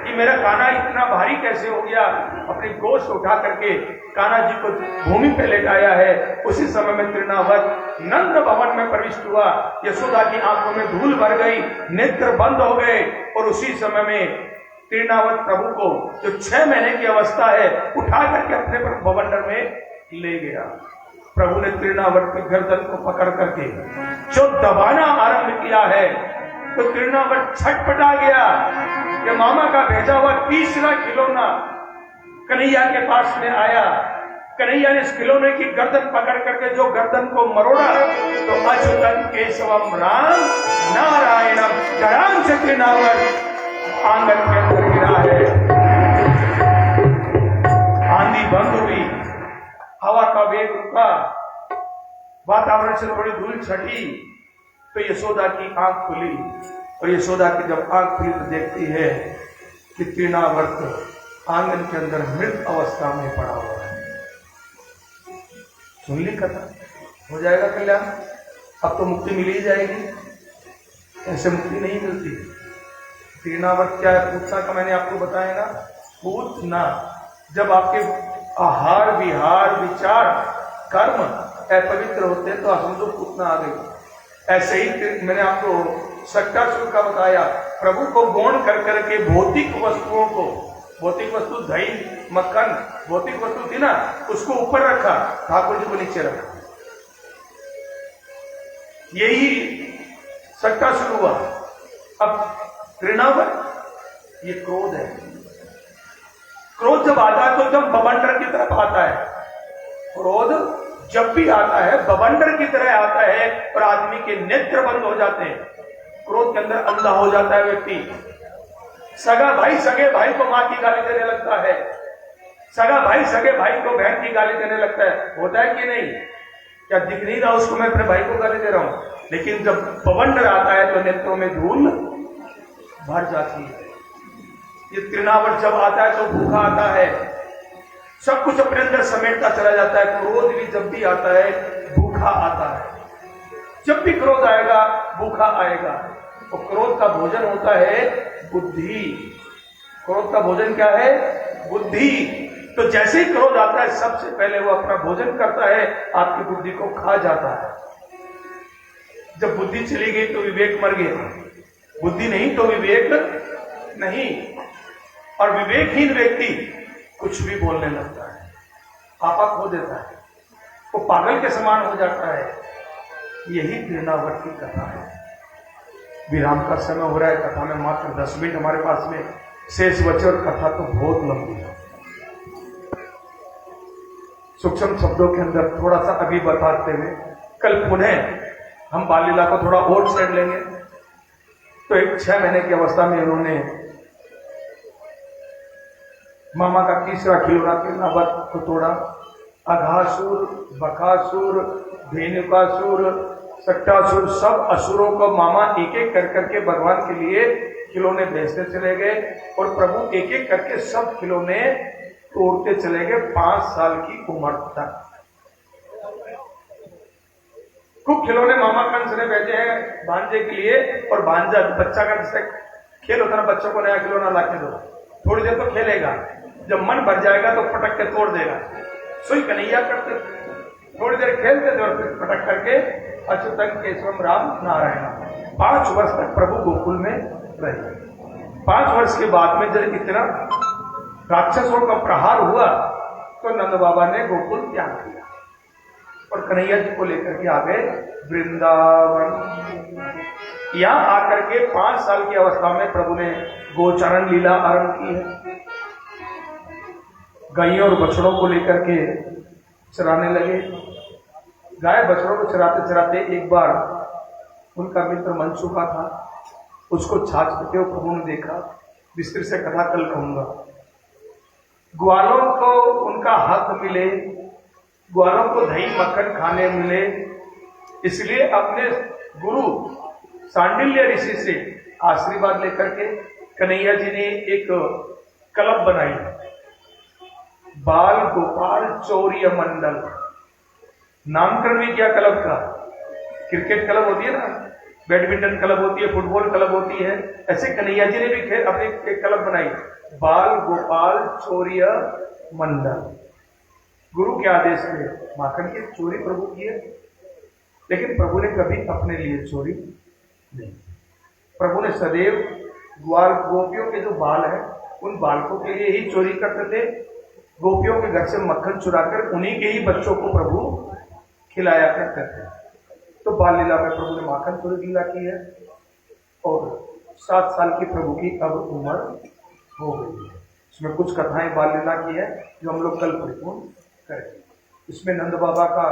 कि मेरा कान्हा इतना भारी कैसे हो गया। अपनी गोश्त उठा करके कान्हा जी को भूमि पे लेटाया है। उसी समय में तृणावत नंद भवन में प्रविष्ट हुआ। यशोदा की आंखों में धूल भर गई, नेत्र बंद हो गए और उसी समय में तृणावत प्रभु को जो 6 महीने की अवस्था है उठा करके अपने पर बवंडर में ले गया। प्रभु ने तृणावत की गर्दन को पकड़ करके जो दबाना आरंभ किया है तो तृणावत छटपटा गया कि मामा का भेजा हुआ तीसरा खिलौना कन्हैया के पास में आया। कन्हैया ने इस खिलौने की गर्दन पकड़ करके जो गर्दन को मरोड़ा तो अच्युतम केशवम राम नारायणम धराम से तृणावत आंगन के अंदर गिरा है। बंद हुई, हवा का वेग रुका, वातावरण से थोड़ी धूल छटी, तो यशोदा की आंख खुली। और यशोदा की जब आंख खुली तो देखती है कि तृणावर्त आंगन के अंदर मृत अवस्था में पड़ा हुआ है। सुन ली कथा, हो जाएगा कल्याण, अब तो मुक्ति मिल ही जाएगी। ऐसे मुक्ति नहीं मिलती। तृणावर्त क्या है पूछना का, मैंने आपको बताया ना, पूछना। जब आपके आहार विहार विचार कर्म अपवित्र होते हैं तो असमझो पूतना आ गई। ऐसे ही मैंने आपको सट्टासुर का बताया, प्रभु को गौण कर करके भौतिक वस्तुओं को, भौतिक वस्तु दही मक्खन भौतिक वस्तु थी ना, उसको ऊपर रखा, ठाकुर जी को नीचे रखा। यही सट्टासुर हुआ। अब तृणावर्त ये क्रोध है। क्रोध जब आता है तो जब बवंडर की तरफ आता है। क्रोध जब भी आता है बवंडर की तरह आता है और आदमी के नेत्र बंद हो जाते हैं। क्रोध के अंदर अंधा हो जाता है व्यक्ति। सगा भाई सगे भाई को मां की गाली देने लगता है, सगा भाई सगे भाई को बहन की गाली देने लगता है। होता है कि नहीं? क्या दिख नहीं रहा उसको मैं अपने भाई को गाली दे रहा हूं? लेकिन जब बवंडर आता है तो नेत्रों में धूल भर जाती है। ये तृणावर्त जब आता है तो भूखा आता है, सब कुछ अपने अंदर समेटता चला जाता है। क्रोध भी जब भी आता है भूखा आता है। जब भी क्रोध आएगा भूखा आएगा। और क्रोध का भोजन होता है बुद्धि। क्रोध का भोजन क्या है? बुद्धि। तो जैसे ही क्रोध आता है सबसे पहले वो अपना भोजन करता है, आपकी बुद्धि को खा जाता है। जब बुद्धि चली गई तो विवेक मर गया, बुद्धि नहीं तो विवेक नहीं। और विवेकहीन व्यक्ति कुछ भी बोलने लगता है, आपा खो देता है, वो पागल के समान हो जाता है। यही तृणावर्त की कथा है। विराम का समय हो रहा है, कथा में मात्र 10 मिनट हमारे पास में शेष बचे और कथा तो बहुत लंबी है। सूक्ष्म शब्दों के अंदर थोड़ा सा अभी बताते हुए कल पुनः हम बाल लीला को थोड़ा और सेट लेंगे। तो एक 6 महीने की अवस्था में उन्होंने मामा का तीसरा खिलौना तृणावर्त को तोड़ा। अघासुर, बकासुर, धेनुकासुर, सट्टासुर, सब असुरों को मामा एक एक कर करके भगवान के लिए खिलौने भेजते चले गए और प्रभु एक एक करके सब खिलौने तोड़ते चले गए 5 साल की उम्र तक। खूब खिलौने मामा कंस ने भेजे हैं भांजे के लिए। और भांजा बच्चा का जैसे खेल होता ना, बच्चों को नया खिलौना लाके दो, थोड़ी देर तो खेलेगा, जब मन भर जाएगा तो पटक के तोड़ देगा। सुई कन्हैया करते, थोड़ी देर खेलते थे और फिर पटक करके अच्युतन केशवम राम नारायण। 5 वर्ष तक प्रभु गोकुल में रहे। 5 वर्ष के बाद में जब इतना राक्षसों का प्रहार हुआ तो नंद बाबा ने गोकुल त्याग किया और कन्हैया जी को लेकर के आ गए वृंदावन। यहां आकर के 5 साल की अवस्था में प्रभु ने गोचारण लीला आरंभ की है। गायों और बछड़ों को लेकर के चराने लगे। गाय बछड़ों को चराते चराते एक बार उनका मित्र मनसुखा था, उसको छाछ पीते हुए प्रभु ने देखा। विस्तृत से कथा कल कहूंगा। ग्वालों को उनका हक मिले, ग्वालों को दही मक्खन खाने मिले, इसलिए अपने गुरु सांडिल्य ऋषि से आशीर्वाद लेकर के कन्हैया जी ने एक क्लब बनाई, बाल गोपाल चौर्य मंडल। नामकरण भी किया क्लब का। क्रिकेट क्लब होती है ना, बैडमिंटन क्लब होती है, फुटबॉल क्लब होती है, ऐसे कन्हैया जी ने भी अपनी एक क्लब बनाई, बाल गोपाल चौर्य मंडल। गुरु के आदेश पे माखन की चोरी प्रभु की है, लेकिन प्रभु ने कभी अपने लिए चोरी नहीं। प्रभु ने सदैव ग्वाल गोपियों के जो बाल है उन बालकों के लिए ही चोरी करते थे। गोपियों के घर से मक्खन चुराकर उन्हीं के ही बच्चों को प्रभु खिलाया करते थे। तो बाल लीला में प्रभु ने माखन चोरी लीला की है और 7 साल की प्रभु की अब उम्र हो गई है। इसमें कुछ कथाएं बाल लीला की है जो हम लोग कल परिपूर्ण करेंगे। इसमें नंद बाबा का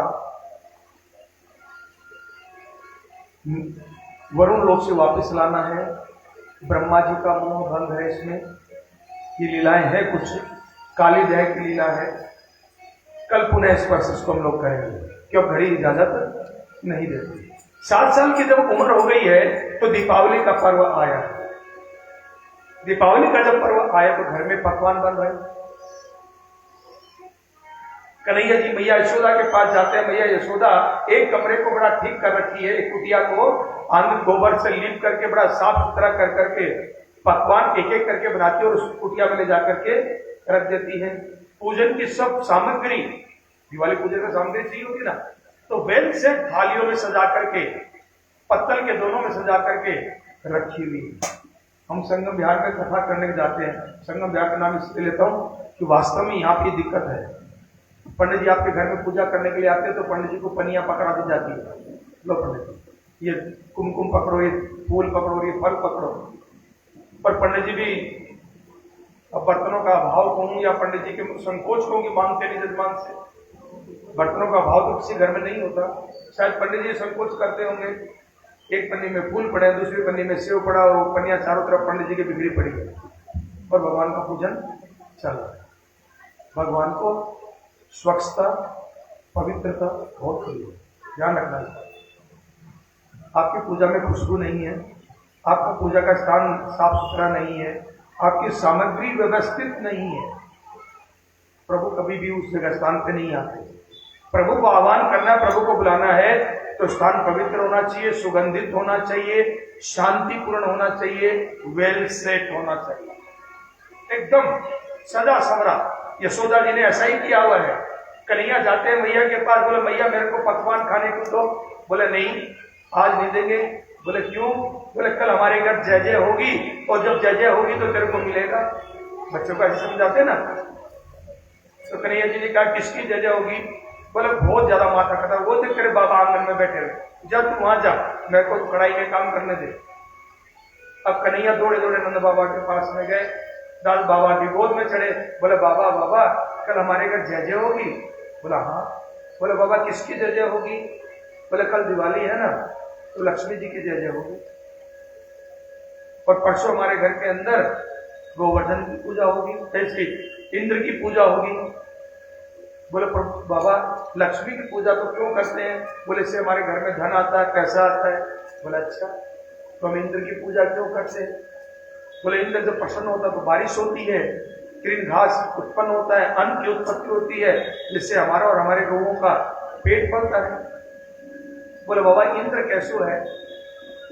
वरुण लोक से वापस लाना है, ब्रह्मा जी का मोह भंग है। इसमें ये लीलाएं हैं, कुछ काली दह की लीला है, कल पुनः स्पर्श इसको हम लोग करेंगे, क्यों घड़ी इजाजत नहीं देती। 7 साल की जब उम्र हो गई है तो दीपावली का पर्व आया। दीपावली का जब पर्व आया तो घर में पकवान बन रहे। कन्हैया जी मैया यशोदा के पास जाते हैं। मैया यशोदा एक कमरे को बड़ा ठीक कर रखी है, एक कुटिया को आंगन गोबर से लीप करके बड़ा साफ सुथरा कर करके पकवान एक एक करके बनाती है और उस कुटिया में ले जाकर के रख देती है। पूजन की सब सामग्री, दिवाली पूजन में सामग्री चाहिए होती ना, तो वेल से थालियों में सजा करके, पत्तल के दोनों में सजा करके रखी हुई है। हम संगम विहार में कथा करने जाते हैं। संगम विहार का नाम इसलिए लेता हूं कि वास्तव में यहाँ की दिक्कत है। पंडित जी आपके घर में पूजा करने के लिए आते हैं तो पंडित जी को पनिया पकड़ा दी जाती है, लो पंडित जी ये कुमकुम पकड़ो, ये फूल पकड़ो, ये फल पकड़ो। पर पंडित जी भी अब बर्तनों का अभाव कहूं या पंडित जी के संकोच कहूं कि मांगते नहीं जजमान से, बर्तनों का अभाव तो किसी घर में नहीं होता। शायद पंडित जी संकोच करते होंगे, एक पन्नी में फूल पड़ा है, दूसरी पन्नी में सेव पड़ा और पन्नियां चारों तरफ पंडित जी की बिगड़ी पड़ी है और भगवान का पूजन चल रहा है। भगवान को स्वच्छता पवित्रता बहुत प्रिय, ध्यान रखना है। आपकी पूजा में खुशबू नहीं है, आपका पूजा का स्थान साफ सुथरा नहीं है, आपकी सामग्री व्यवस्थित नहीं है, प्रभु कभी भी उस जगह स्थान पे नहीं आते। प्रभु को आह्वान करना है, प्रभु को बुलाना है तो स्थान पवित्र होना चाहिए, सुगंधित होना चाहिए, शांतिपूर्ण होना चाहिए, वेल सेट होना चाहिए, एकदम सजा सवरा। यशोदा जी ने ऐसा ही किया हुआ है। कन्हैया जाते हैं मैया के पास, बोले मैया मेरे को पकवान खाने को दो। बोले नहीं आज नहीं देंगे। बोले क्यों? बोले कल हमारे घर जय जय होगी और जब जय जय होगी तो तेरे को मिलेगा। बच्चों को ऐसे समझाते ना। तो कन्हैया जी ने कहा किसकी जय जय होगी? बोले बहुत ज्यादा माथा खटा, वो देख तेरे बाबा आंगन में बैठे हुए, जब तू वहां जा, मेरे को कढ़ाई में काम करने दे। अब कन्हैया दौड़े दौड़े नंद बाबा के पास में गए, दास बाबा की गोद में चढ़े। बोले बाबा बाबा कल हमारे घर जय जय होगी? बोला हाँ। बोले बाबा किसकी जय जय होगी? बोले कल दिवाली है ना, तो लक्ष्मी जी की जय जय होगी और परसों हमारे घर के अंदर गोवर्धन की पूजा होगी, ऐसी इंद्र की पूजा होगी। बोले बाबा लक्ष्मी की पूजा तो क्यों करते हैं? बोले इससे हमारे घर में धन आता है, पैसा आता है। बोला अच्छा, तो हम इंद्र की पूजा क्यों करते हैं? बोले इंद्र जब प्रसन्न होता है तो बारिश होती है, तृण घास उत्पन्न होता है, अन्न की उत्पत्ति होती है, जिससे हमारा और हमारे लोगों का पेट पलता है। बोले बाबा इंद्र कैसो है?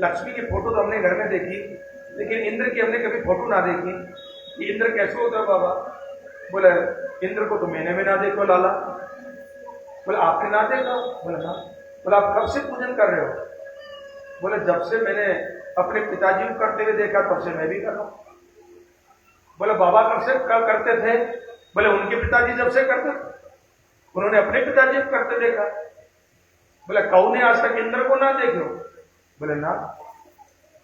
लक्ष्मी की फोटो तो हमने घर में देखी, लेकिन इंद्र की हमने कभी फोटो ना देखी। इंद्र कैसे होता है बाबा? बोले इंद्र को तो मैंने भी ना देखो लाला। बोले आपने ना देखा? बोले ना। बोले आप कब से पूजन कर रहे हो? बोले जब से मैंने अपने पिताजी को करते हुए देखा तब से मैं भी कर रहा हूं। बोले बाबा कब से करते थे? बोले उनके पिताजी जब से करते थे, उन्होंने अपने पिताजी को करते देखा। बोले कौ ने आज तक इंद्र को ना देखो? बोले ना।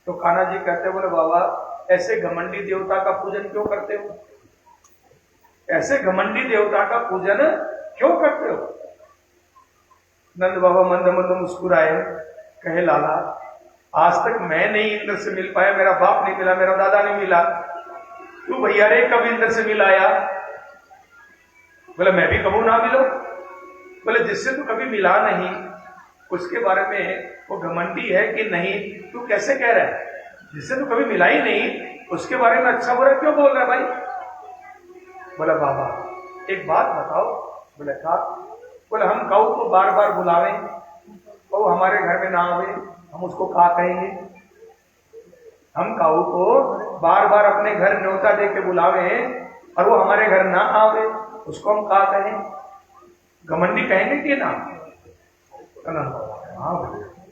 तो कान्हा जी कहते बोले बाबा ऐसे घमंडी देवता का पूजन क्यों करते हो? ऐसे घमंडी देवता का पूजन क्यों करते हो? नंद बाबा मंद मंद मुस्कुराए, कहे लाला आज तक मैं नहीं इंद्र से मिल पाया, मेरा बाप नहीं मिला, मेरा दादा नहीं मिला, तू भैया रे कब इंद्र से मिलाया? बोले मैं भी कबू ना मिलो। बोले जिससे तू कभी मिला नहीं उसके बारे में वो घमंडी है कि नहीं, तू कैसे कह रहा है? जिससे तू कभी मिला ही नहीं उसके बारे में अच्छा बुरा क्यों बोल रहा है भाई? बोला बाबा एक बात बताओ। बोले क्या? बोले हम काऊ को बार बार बुलावें, वो हमारे घर में ना आवे, हम उसको क्या कहेंगे? हम काऊ को बार बार अपने घर न्योता दे के बुलावे और वो हमारे घर ना आवे, उसको हम क्या कहें? घमंडी कहेंगे कि ना? हाँ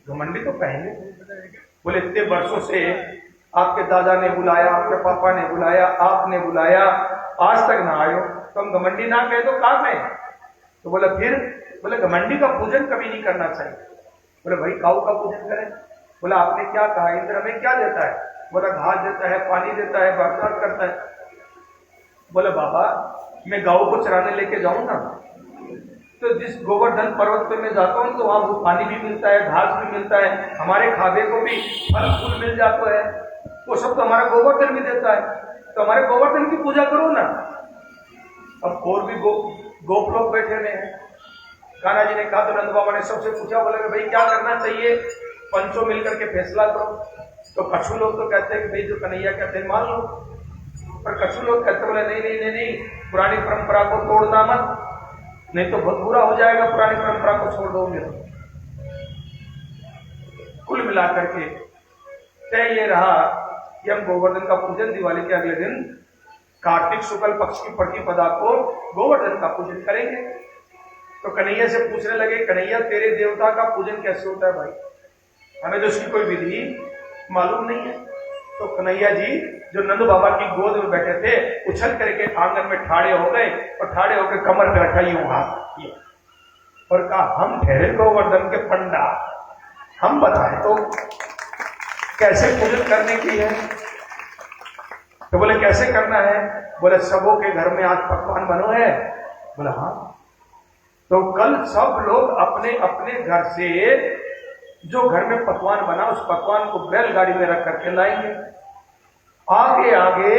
घमंडी तो कहेंगे। बोले इतने वर्षों से आपके दादा ने बुलाया, आपके पापा ने बुलाया, आपने बुलाया, आज तक ना आयो, तो हम घमंडी ना कहे तो क्या कहें? तो बोले फिर? बोले घमंडी का पूजन कभी नहीं करना चाहिए। बोले भाई काऊ का पूजन करें? बोला आपने क्या कहा? इंद्र हमें क्या देता है? बोला घास देता है, पानी देता है, बरसात करता है। बोले बाबा मैं गाँव को चराने लेके जाऊं ना, तो जिस गोवर्धन पर्वत पे मैं जाता हूँ तो वहां वो पानी भी मिलता है, घास भी मिलता है, हमारे खाबे को भी फल फूल मिल जाता है, वो सब तो हमारा गोवर्धन भी देता है, तो हमारे गोवर्धन की पूजा करो ना। अब और भी गोप लोग बैठे हुए हैं। कान्हा जी ने कहा तो नंद बाबा ने सबसे पूछा, बोले कि भाई क्या करना चाहिए, पंचों मिलकर के फैसला करो। तो कछु लोग तो कहते हैं कि भाई जो कन्हैया कहते हैं मान लो, पर कछु लोग कहते बोले नहीं नहीं नहीं नहीं, पुरानी परंपरा को तोड़ना मत, नहीं तो बहुत बुरा हो जाएगा, पुरानी परंपरा को छोड़ दोगे तो। कुल मिलाकर के तय ये रहा कि हम गोवर्धन का पूजन दिवाली के अगले दिन कार्तिक शुक्ल पक्ष की प्रतिपदा को गोवर्धन का पूजन करेंगे। तो कन्हैया से पूछने लगे, कन्हैया तेरे देवता का पूजन कैसे होता है भाई, हमें तो उसकी कोई विधि मालूम नहीं है। तो कन्हैया जी जो नंद बाबा की गोद में बैठे थे उछल करके आंगन में ठाड़े हो गए और ठाड़े होकर कमर पे रखा यूं हाथ किया और कहा, हम ठहरे गोवर्धन के पंडा, हम बताएं तो कैसे पूजन करने की है। तो बोले कैसे करना है, बोले सबों के घर में आज पकवान बनो है। बोला हाँ। तो कल सब लोग अपने अपने घर से जो घर में पकवान बना उस पकवान को बैलगाड़ी में रख करके लाएंगे। आगे आगे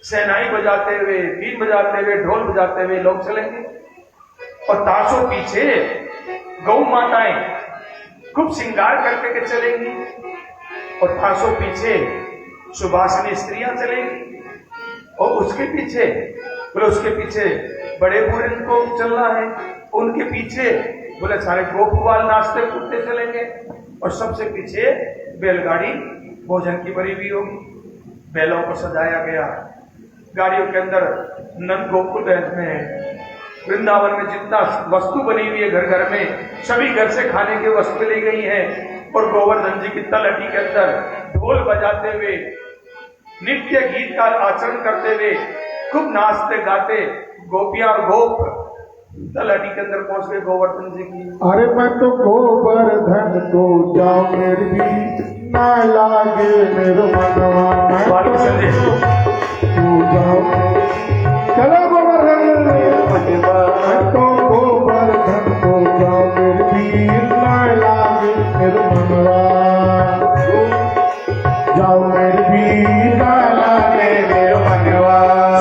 शहनाई बजाते हुए, बीन बजाते हुए, ढोल बजाते हुए लोग चलेंगे और ताशों पीछे गौ माताएं खूब श्रृंगार करके के चलेंगी और ताशों पीछे सुभाषिनी स्त्रियां चलेंगी और उसके पीछे बोले उसके पीछे बड़े बूढ़े को चलना है, उनके पीछे बोले सारे गोपवाल नाचते कूदते चलेंगे और सबसे पीछे बैलगाड़ी भोजन की भरी हुई होगी। बैलों को सजाया गया, गाड़ियों के अंदर नंद गोकुल में वृंदावन में जितना वस्तु बनी हुई है घर घर में सभी घर से खाने की वस्तु ली गई है और गोवर्धन जी की तलहटी के अंदर ढोल बजाते हुए नित्य गीत का आचरण करते हुए खूब नाचते गाते गोपियां और गोप तलहटी के अंदर पहुंच गए गोवर्धन जी की। अरे मैं तो गोवर्धन को जाऊं मेरी भी ना लागे मेरे मनवा, मैं तो जाऊं चलो गोवर्धन, मैं तो गोवर्धन को जाऊं मेरी भी ना लागे मेरे मनवा, जाओ मेरी भी ना लागे मेरे मनवा,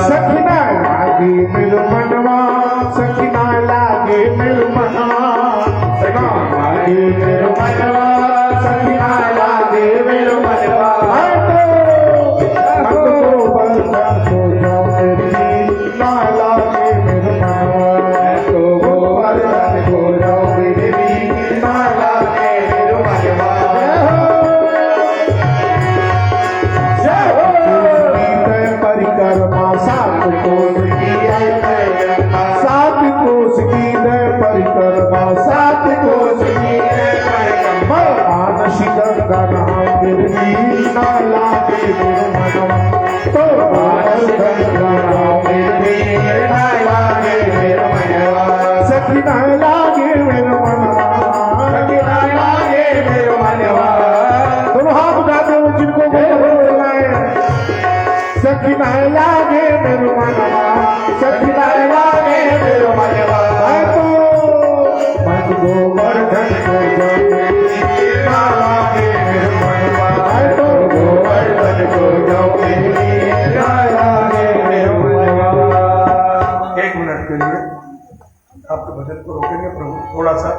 सखना लागे मेरे मनवा, सखना लागे मेरे मनवा, सखना लागे मेरे मनवा, सखना लागे मेरे मनवा, तो गोवर्धन को जाओ मेरी भी ना लागे मेरे मनवा, तो गोवर्धन को जाओ मेरी भी ना लागे मेरे मनवा। परिक्रमा सात कोस की है, सात कोस की है परिक्रमा, सात कोस की है परिक्रमा, मानसी गंगा नाम गिरवी ना लागे मेरे मनवा, तो मानसी गंगा नाम गिरवी ना लागे मेरे मनवा, सखी ना लागे मेरे मनवा, सखी ना लागे मेरे मनवा। तुम हाथ उठाते हो जिनको बोलना है, सखी ना लागे मेरे मनवा, सखी ना लागे मेरे मनवा, मैं तो गोवर्धन को जाऊं ना लागे मेरे मनवा, मैं तो गोवर्धन को जाऊं ना लागे मेरे मनवा। एक मिनट के लिए आपके भजन को रोकेंगे प्रभु, थोड़ा सा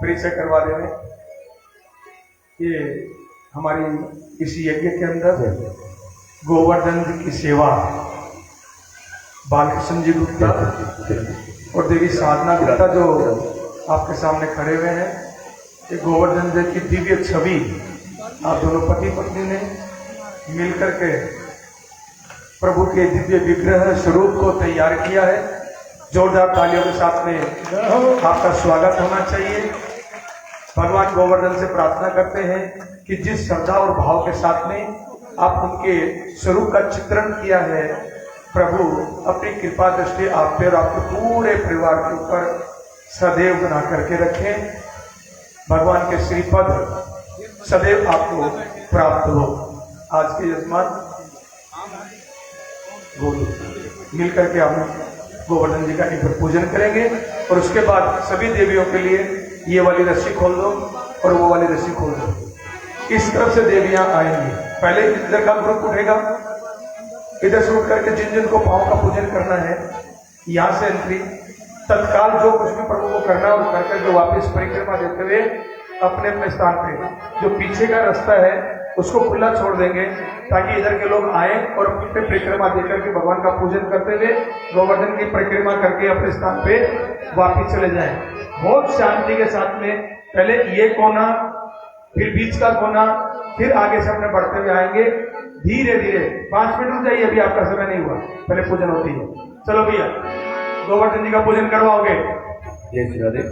परिचय करवा देंगे। ये हमारी इस यज्ञ के अंदर गोवर्धन जी की सेवा बालकृष्ण जी गुप्ता और देवी साधना गुप्ता जो आपके सामने खड़े हुए हैं, ये गोवर्धन जी की दिव्य छवि आप दोनों पति पत्नी ने मिलकर के प्रभु के दिव्य विग्रह स्वरूप को तैयार किया है। जोरदार तालियों के साथ में आपका स्वागत होना चाहिए। भगवान गोवर्धन से प्रार्थना करते हैं कि जिस श्रद्धा और भाव के साथ में आप उनके स्वरूप का चित्रण किया है, प्रभु अपनी कृपा दृष्टि आप पे और आपके पूरे परिवार के ऊपर सदैव बना करके रखें। भगवान के श्रीपद सदैव आपको प्राप्त हो। आज के यजमान गोलू मिलकर के हम गोवर्धन जी का एक बार पूजन करेंगे और उसके बाद सभी देवियों के लिए ये वाली रस्सी खोल दो और वो वाली रस्सी खोल दो। इस तरफ से देवियां आएंगी, पहले इधर का ग्रुप उठेगा, इधर से उठ करके जिन जिन को पांव का पूजन करना है यहाँ से एंट्री, तत्काल जो कुछ भी प्रभु को करना और कर करके वापस परिक्रमा देते हुए अपने अपने स्थान पे, जो पीछे का रास्ता है उसको खुला छोड़ देंगे ताकि इधर के लोग आए और अपने परिक्रमा देकर के भगवान का पूजन करते हुए गोवर्धन की परिक्रमा करके अपने स्थान पे वापस चले जाएं। बहुत शांति के साथ में पहले ये कोना, फिर बीच का कोना, फिर आगे से अपने बढ़ते हुए आएंगे धीरे धीरे। 5 मिनट रुक जाइए, अभी आपका समय नहीं हुआ, पहले पूजन होती है। चलो भैया, गोवर्धन जी का पूजन करवाओगे। जय श्री राधे।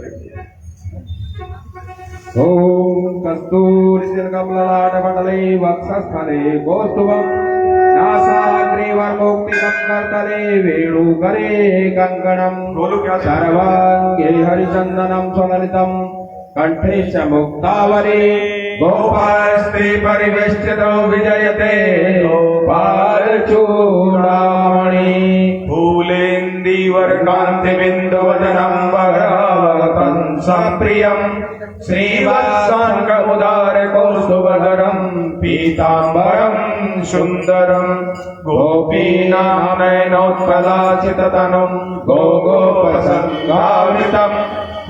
ओम कस्तूरिकमललाटमण्डले वक्षस्थले कौस्तुभम् नासाग्रीवर्मुक्तिकर्तले वेणुकरे कङ्कणम् बोलो क्या सर्वाङ्गे हरिचन्दनं स्वललितं कंठे च मुक्तावली गोपालस्ते परिवेष्टितो विजयते गोपालचूडामणि फूलेन्दीवर कांति बिंदु वदनं वरावतं संप्रियम् श्रीवत्साङ्गमुदार कौस्तुभधरं पीताम्बरं सुन्दरं गोपीनां नयनोत्पलासिततनुं गोगोपसङ्गावृतं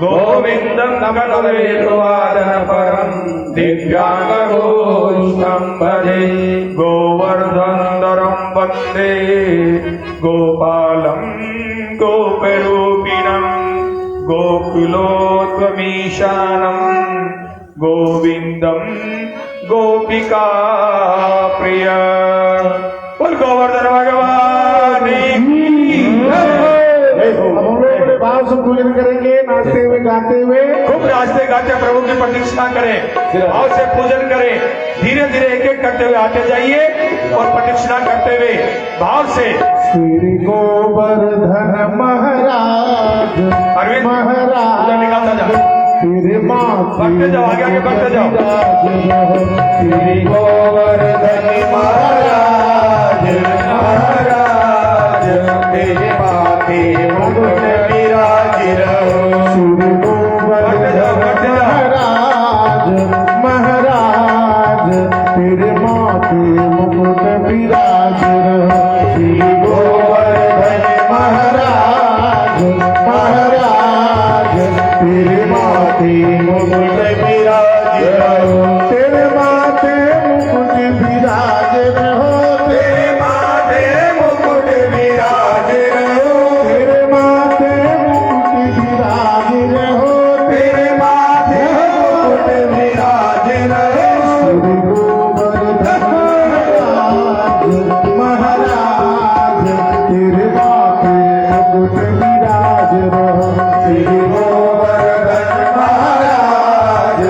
गोविन्दं नगरवेणुवादनपरं दिव्याङ्गभूषणं भजे गोवर्धनधरं वन्दे गोपालं गोपरूपिणं गोकुलोत्तमीशानं गोविन्दं गोपिका प्रिय। बोल गोवर्धन भगवान की हम लोग बड़े भाव से पूजन करेंगे, नाचते हुए गाते हुए। खूब नाचते गाते प्रभु की प्रतीक्षा करें, भाव से पूजन करें, धीरे धीरे एक एक करते हुए आते जाइए और प्रतीक्षा करते हुए भाव से। श्री गोवर्धन महाराज अरविंद, पूजा निकालता जा। श्री बढ़ते जाओ, आगे आगे बढ़ते जाओ। श्री गोवर्धन महाराज महाराज तेरे माथे मुकुट विराज रहो। श्री गोवर्धन महाराज महाराज तेरे माथे मुकुट विराज रहो। श्री गोवर्धन महाराज महाराज तेरे माथे मुकुट विराज रहो। तेरे माथे मुकुट विराज रहो। तेरे माथे मुकुट विराज रहो। तेरे माथे मुकुट विराज रहो। तेरे माथे मुकुट विराज रहो। श्री गोवर्धन महाराज तेरे माथे मुकुट विराज रहो। श्री गोवर्धन महाराज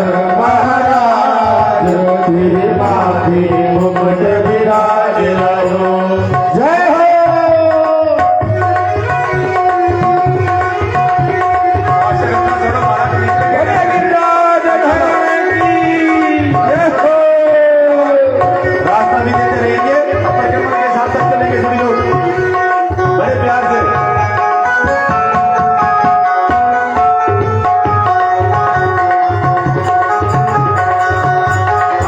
महाराज तेरे माथे मुकुट विराज रहो। जय हो। रास्ता भी देते रहेंगे, परिक्रमा के साथ साथ चलेंगे सभी लोग बड़े प्यार से।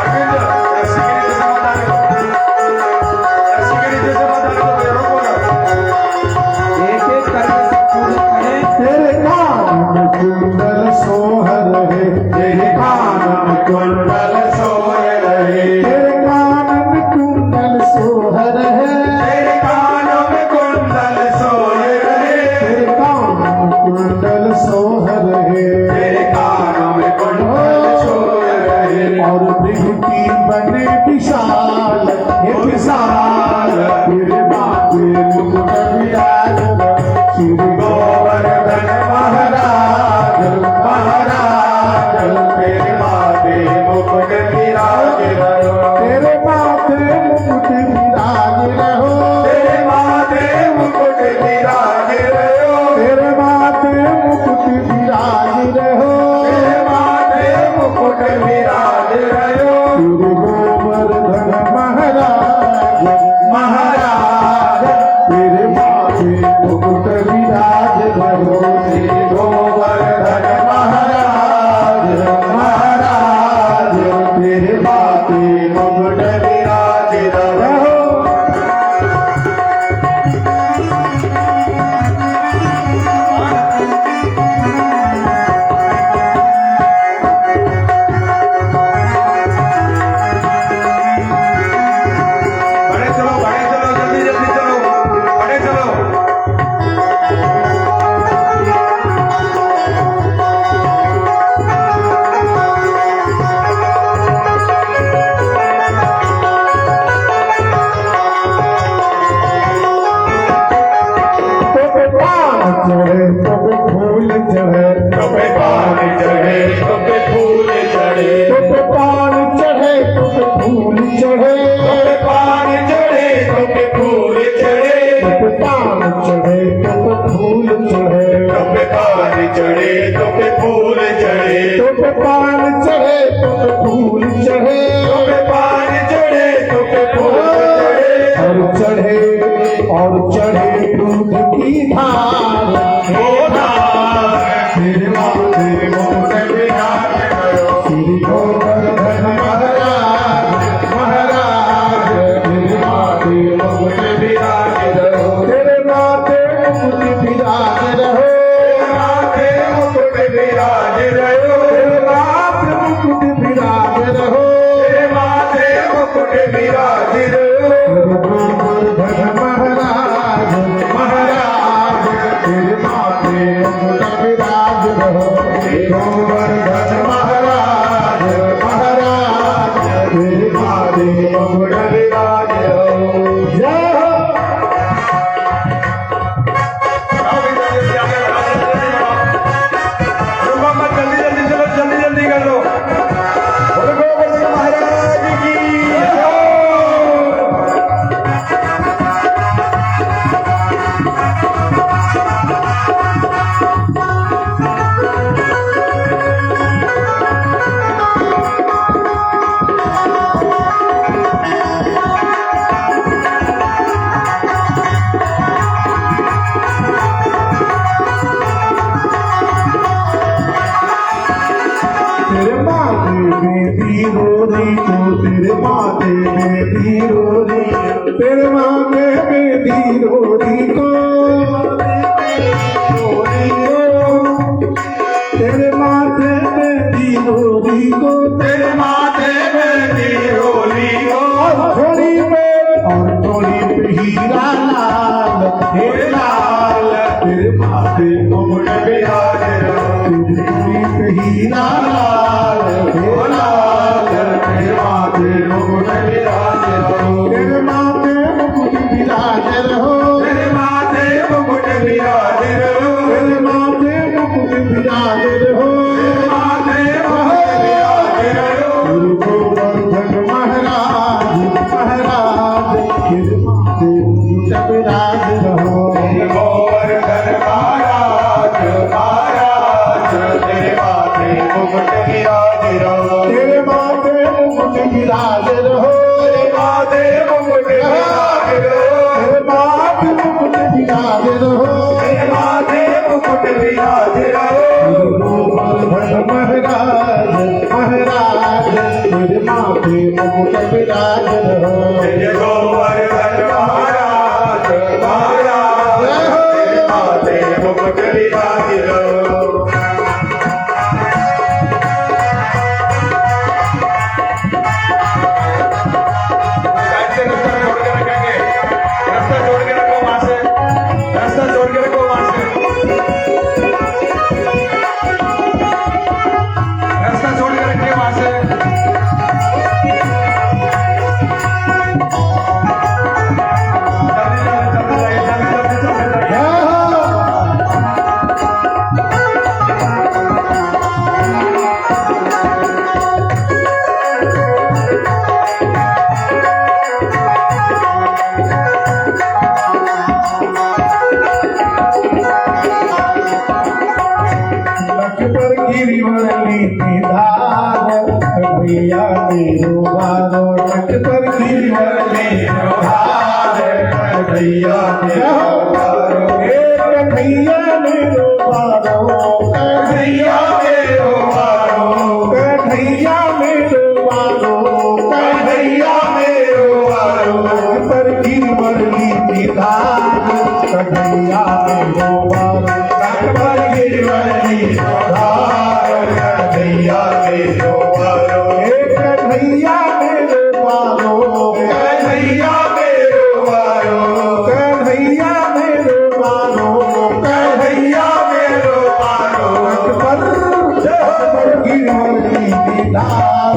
अरविंद, ऐसे के नीचे से मत आने दो, ऐसे के नीचे से मत आने दो, भैया रोको ना। एक एक करके पूजन करें। तेरे कान में कुंडल सोहर है। तेरे कान में कुंडल सोए रहे। तेरे कान में कुंडल सोहर है। तेरे कानों में कुंडल सोए रहे। तेरे कान में कुंडल सोहर है। तेरे कानों में कुंडल सोए रहे। और विभूति बने विशाल ये विशाल तेरे माथे मुकुट विराज रहो। श्री गोवर्धन महाराज महाराज तेरे माथे मुकुट विराज रहो। तेरे माथे मुकुट विराज रहो। तेरे माथे मुकुट विराज रहो। तेरे माथे मुकुट विराज रहो। तेरे माथे मुकुट विराज रहो। श्री गोवर्धन महाराज महाराज तेरे माथे मुकुट विराज रहो। श्री गोवर्धन महाराज महाराज तेरे माथे मुकुट विराज रहो। पे फूल चढ़े तो पे पान चढ़े तो पे फूल चढ़े तो पे पान चढ़े तो पे फूल चढ़े तो पे पान चढ़े तो पे फूल चढ़े तो पे पान चढ़े तो पे फूल चढ़े तो पे पान चढ़े तो पे फूल चढ़े तो पे पान चढ़े तो पे फूल चढ़े तो पे पान चढ़े तो पे फूल चढ़े और चढ़े दूध की धार ओ धार तेरे माथे मुकुट विराज करो श्री गोवर्धन महाराज महाराज तेरे माथे मुकुट विराज करो तेरे माथे मुकुट विराज रहो माथे मुकुट विराज रहो तेरे माथे मुकुट विराज रहो तेरे माथे मुकुट विराज रहो गोवर्धन महाराज महाराज तेरे माथे मुकुट विराज रहो गोवर्धन महाराज महाराज तेरे माथे मुकुट विराज रहो जय हो रुको मत, जल्दी जल्दी चलो, जल्दी जल्दी कर लो। बोलो गोवर्धन महाराज की जय। तेरे माथे में दीरोरी को तेरे माथे में दीरोरी तेरे माथे में दीरोरी को तेरे माथे में दीरोरी को तेरे माथे में होली हो थोड़ी पे और थोड़ी पे हीरा लाल हे लाल तेरे माथे मुकुट विराज रहो तेरी पे हीरा लाल हे लाल तेरे माथे मुकुट विराज रहो तेरे माथे मुकुट विराज रहो तेरे माथे मुकुट विराज रहो तेरे माथे मुकुट विराज रहो तेरे माथे मुकुट विराज रहो गुरु गोवर्धन महाराज महाराज तेरे माथे मुकुट विराज रहो गोवर्धन महाराज महाराज तेरे माथे मुकुट विराज रहो तेरे माथे मुकुट विराज रहो तेरे माथे मुकुट विराज रहो तेरे माथे मुकुट विराज रहो तेरे माथे मुकुट विराज रहो गोवर्धन महाराज महाराज तेरे माथे मुकुट विराज रहो जय गोवर्धन महाराज महाराज तेरे माथे मुकुट विराज रहो रास्ता जोड़ के रखो वहां से, रास्ता जोड़ के रखो वहां से, रास्ता जोड़ के रखिए वहां से। जल्दी जल्दी जाइए, जल्दी जल्दी जाइए। लख पर गिरिवरली की धार भैया मेरो बारो लख पर गिरिवरली धार भैया एक भैया मेरो बारो भैया मेरो वारो भैया मेरो बारो भैया मेरो वारो लख पर गिरिवरली की धार भैया मेरो बारो पर गिरवली धार भैया मेरो वारो एक भैया मेरो बारो भैया मेरो वारो भैया मेरो बारो भैया मेरो वारो पर गिरवली की धार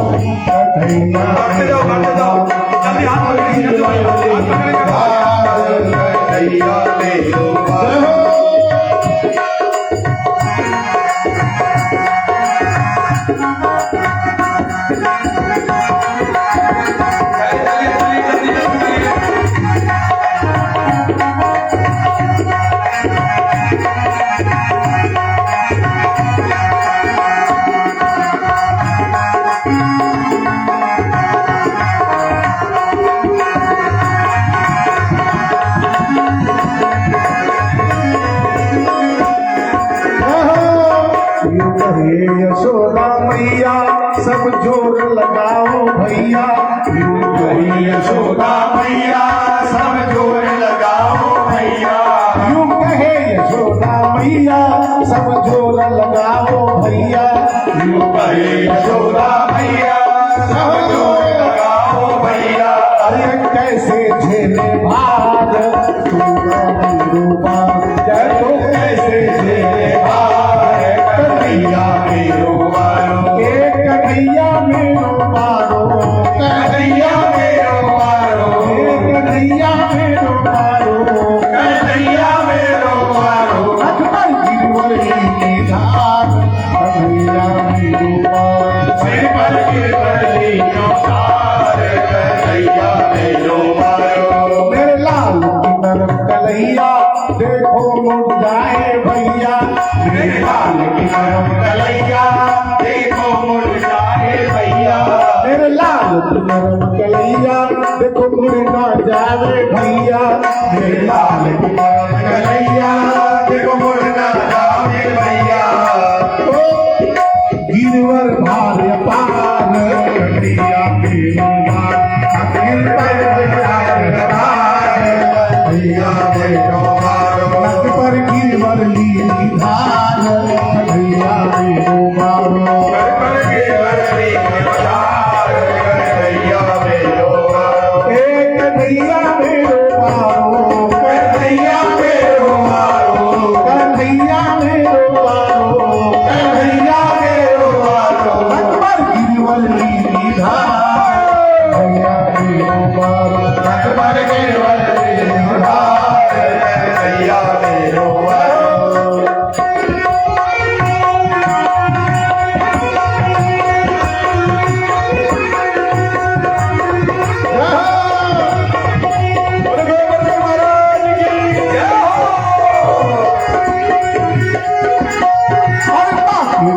भैया बढ़ते जाओ, बढ़ते जाओ, जल्दी हाथ पकड़िए, जल्दी हाथ पकड़िए। भैया मेरो वारो कहे यशोदा मैया सब जोर लगाओ भैया, यूं कहे यशोदा मैया सब जोर लगाओ भैया, यूं कहे यशोदा मैया सब जोर लगाओ भैया, यूं कहे यशोदा मैया सब जोर लगाओ भैया। अरे कैसे झेले भार रूपा, तो कैसे झेले भार कन्हैया मेरो मारो, एक कन्हैया मेरो मारो, कन्हैया मेरो मारो, कन्हैया मेरो मारो, कन्हैया मेरो मारो। अकबर गिरवली की धार कन्हैया मेरो मारो, सिर पर गिरवली की धार कन्हैया मेरो मारो। मेरे लाल की नरम कलैया देखो मुड़ जाए भैया, मेरे लाल की नरम कलैया देखो मुड़ जाए भैया, मेरे लाल की नरम कलैया देखो मुड़ ना जाए भैया, मेरे लाल की नरम कलैया देखो मुड़ ना जाए भैया। गिरवर भार पार कन्हैया मेरो मार, अखिल पर भैया मेरो मारो, नद पर गिरवर लीली धार कन्हैया मेरो मारो, नद पर गिरवर लीली धार कन्हैया मेरो मारो, एक कन्हैया मेरो मारो, कन्हैया मेरो मारो, कन्हैया मेरो मारो, कन्हैया मेरो मारो। नद पर गिरवर लीली धार कन्हैया मेरो मारो, नद पर गिरवर लीली धार कन्हैया मेरो मारो।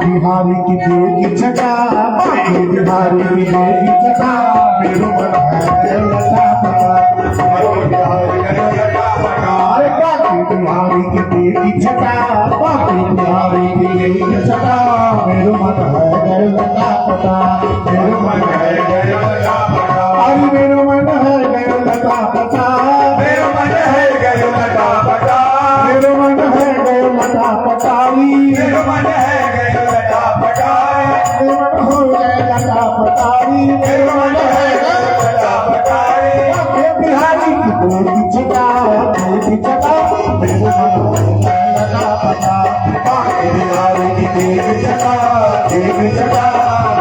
बिहारी की देगी छटा, बाकी बिहारी की देगी छटा, मेरो मन है लता पटा, अरे बाकी बिहारी की देगी छटा, बाकी बिहारी की देगी छटा, मेरो मन है लता पटा, मेरो मन है लता पटा, अरे मेरो मन है लता पटा, मेरो मन है लता पटा, मेरो मन है लता पटारी, मेरो मन है लता पटारी, मेरो मन हो गए लता पटारी, मेरो मन है लता पटारी। ये बिहारी की देगी छटा, देगी छटा, मेरो मन हो गए लता पटा, बाकी बिहारी की देगी छटा, देगी छटा,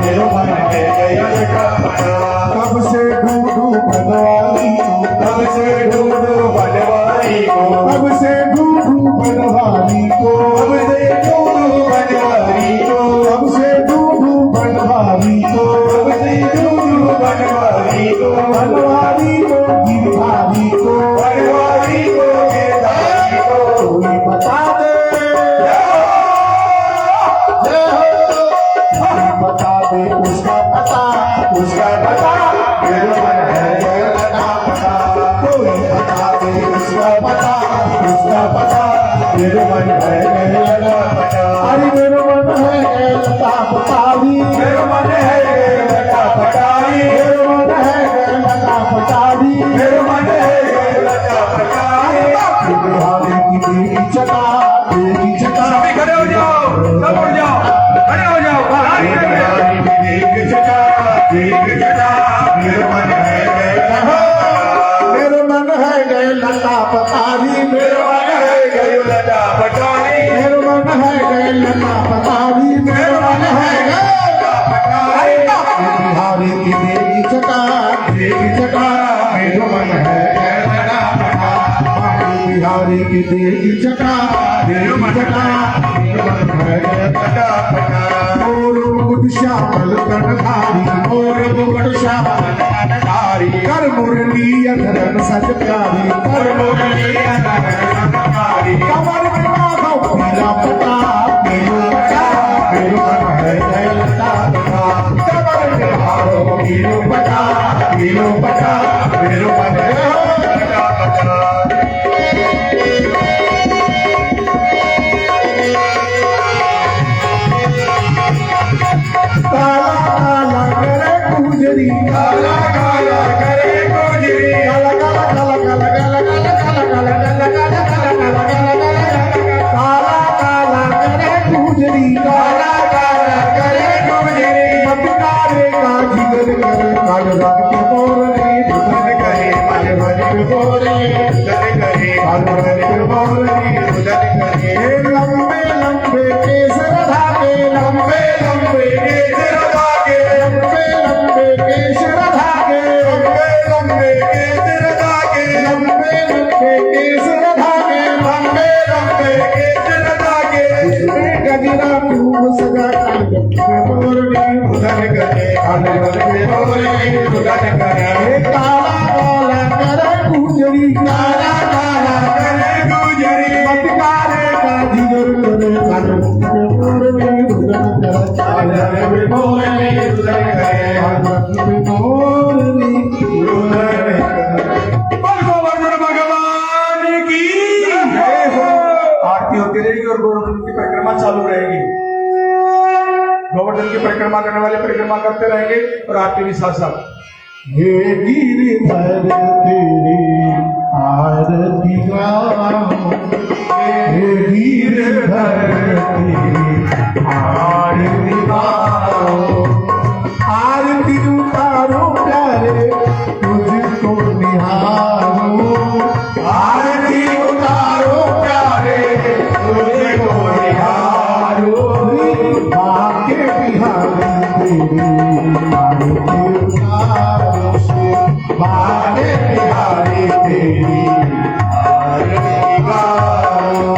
मेरो मन है लता पटा। कब से ढूंढूं बनवारी को, कब से ढूंढूं बनवारी को, कब से ढूंढूं बनवारी को, कब से ढूंढूं बनवारी को, कब से ढूंढूं बनवारी को, कब से ढूंढूं बनवारी को, बनवारी को गिरधारी को, बनवारी को गिरधारी को, कोई बता दे, बता दे उसका पता, उसका पता, मेरो मन है लता पटा, कोई बता दे उसका पता, उसका पता, मेरो मन है लता पटा, अरे मेरो मन है लता पटारी, मेरो मन है लता पटारी, मेरो मन है लता पटारी, मेरो मन है लता पटारी। बिहारी की देगी छटा, देगी छटा, सभी खड़े हो जाओ, सब उठ जाओ, खड़े हो जाओ, बिहारी की देगी छटा, देगी छटा, मेरो मन है लता पटारी, मेरो मन है लता पटारी, मेरो मन है लता पटारी, मेरो मन है लता पटारी। बिहारी की देगी छटा, देगी छटा, मेरो मन है लता पटा, बिहारी की देगी छटा, देगी छटा, मेरो मन है लता पटा। मोर मुकुट श्यामल कनधारी, मोर मुकुट श्यामल कनधारी, कर मुरली अधरन सज प्यारी, कर मुरली अधरन सज प्यारी, कमर में माधव पीला पटा, मेरो पटा, मेरो मन है लता पटा, कमर में माधव पीलो पटा, पीलो पटा, मेरो मन है लता पटा। गुजरी काला काला करे गुजरी मतकारे का जिगर करे काल रंग के मोरनी दुल्हन करे काल रंग के मोरनी दुल्हन करे काल रंग के मोरनी दुल्हन करे लंबे लंबे केसर धागे लंबे लंबे केसर धागे लंबे लंबे केसर धागे लंबे लंबे केसर धागे लंबे लंबे केसर धागे लंबे लंबे केसर धागे गजरा खूब सजा मोरनी दुल्हन करे काल रंग के मोरनी दुल्हन करे काला काला करे गुजरी काला काला करे गुजरी मतकारे का जिगर करे काल रंग के मोरनी दुल्हन करे काल रंग के मोरनी दुल्हन करे काल रंग के मोरनी दुल्हन करे। बोलो अर्जुन भगवान की जय हो। आरती होती रहेगी और गोवर्धन की परिक्रमा चालू रहेगी। गोवर्धन की परिक्रमा करने वाले परिक्रमा करते रहेंगे और आरती भी साथ साथ। हे गिरधर तेरी आरती गाऊं हे गिरधर तेरी आरती गाऊं आरती उतारो प्यारे तुझको निहारो आरती उतारो प्यारे तुझको निहारो भाग्य बिहारी तेरी आरती उतारो भाग्य बिहारी तेरी आरती गाऊं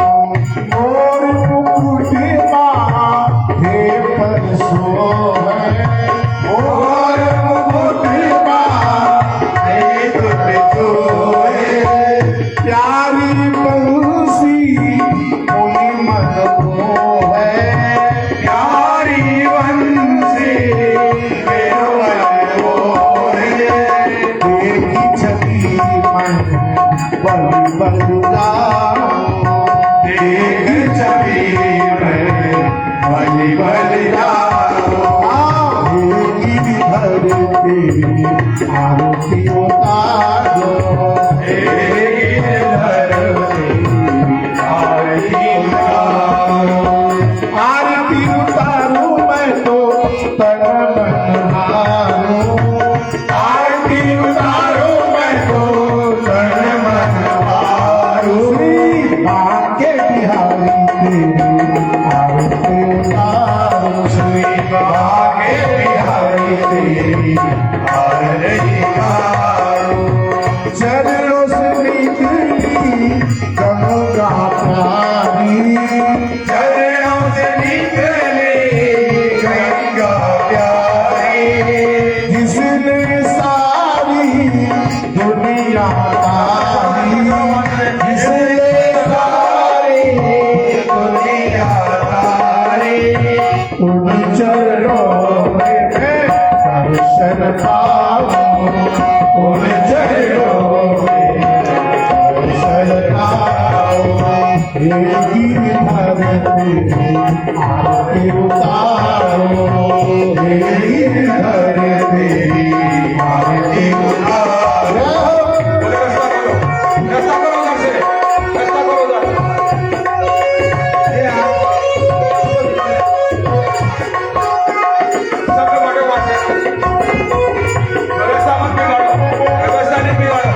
मोर मुकुट माथे पर सोहे मोर मुकुट माथे पर सोहे प्यारी बंसी कोई मन मोहे प्यारी बंसी मेरो मन मोहे देखी छवि मन बल बल जाऊं देख छवि मन बल बल जाऊं गिरधर तेरी आरती उतारो हे गिरधर तेरी आरती उतारो आरती उतारो मैं तो तन मन हारो आरती उतारो मैं तो तन मन हारो भाग्य बिहारी तेरी आरती उतारो श्री भाग्य बिहारी तेरी आरती उतारो चरणों से निकली गंगा प्यारी चरणों से निकली गंगा प्यारी जिसने सारी दुनिया तारी जिसने सारी दुनिया तारी उन चरणों में दर्शन पाऊं उन चरणों में दर्शन पाऊं हे गिरधर तेरी आरती उतारो हे गिरधर तेरी आरती उतारो बोले रास्ता करो उधर से, रास्ता करो उधर। सब लोग आगे बढ़ते हैं। व्यवस्था मत बिगाड़ो, व्यवस्था नहीं बिगाड़ो।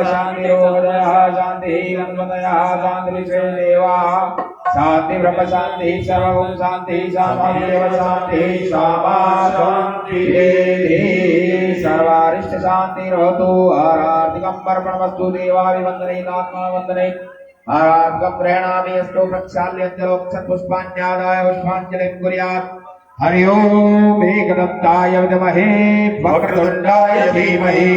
शान्तिरोदयः शान्तिः गन्मतयः शान्तिरिषे देवाः शान्ति ब्रह्म शान्ति सर्वभूम शान्ति शान्तिरेव शान्ति शामा शान्तिः सर्वारिष्ट शान्तिर्भवतु आरार्तिकं पर्पणमस्तु देवाभिवन्दने आत्मा वन्दने आरार्तिकं प्रेणामि अस्तु प्रक्षाल्यञ्जलोक्षन् पुष्पाण्यादाय पुष्पाञ्जलिं कुर्यात् हरि ओम एकदन्ताय विद्महे वक्रतुण्डाय धीमहि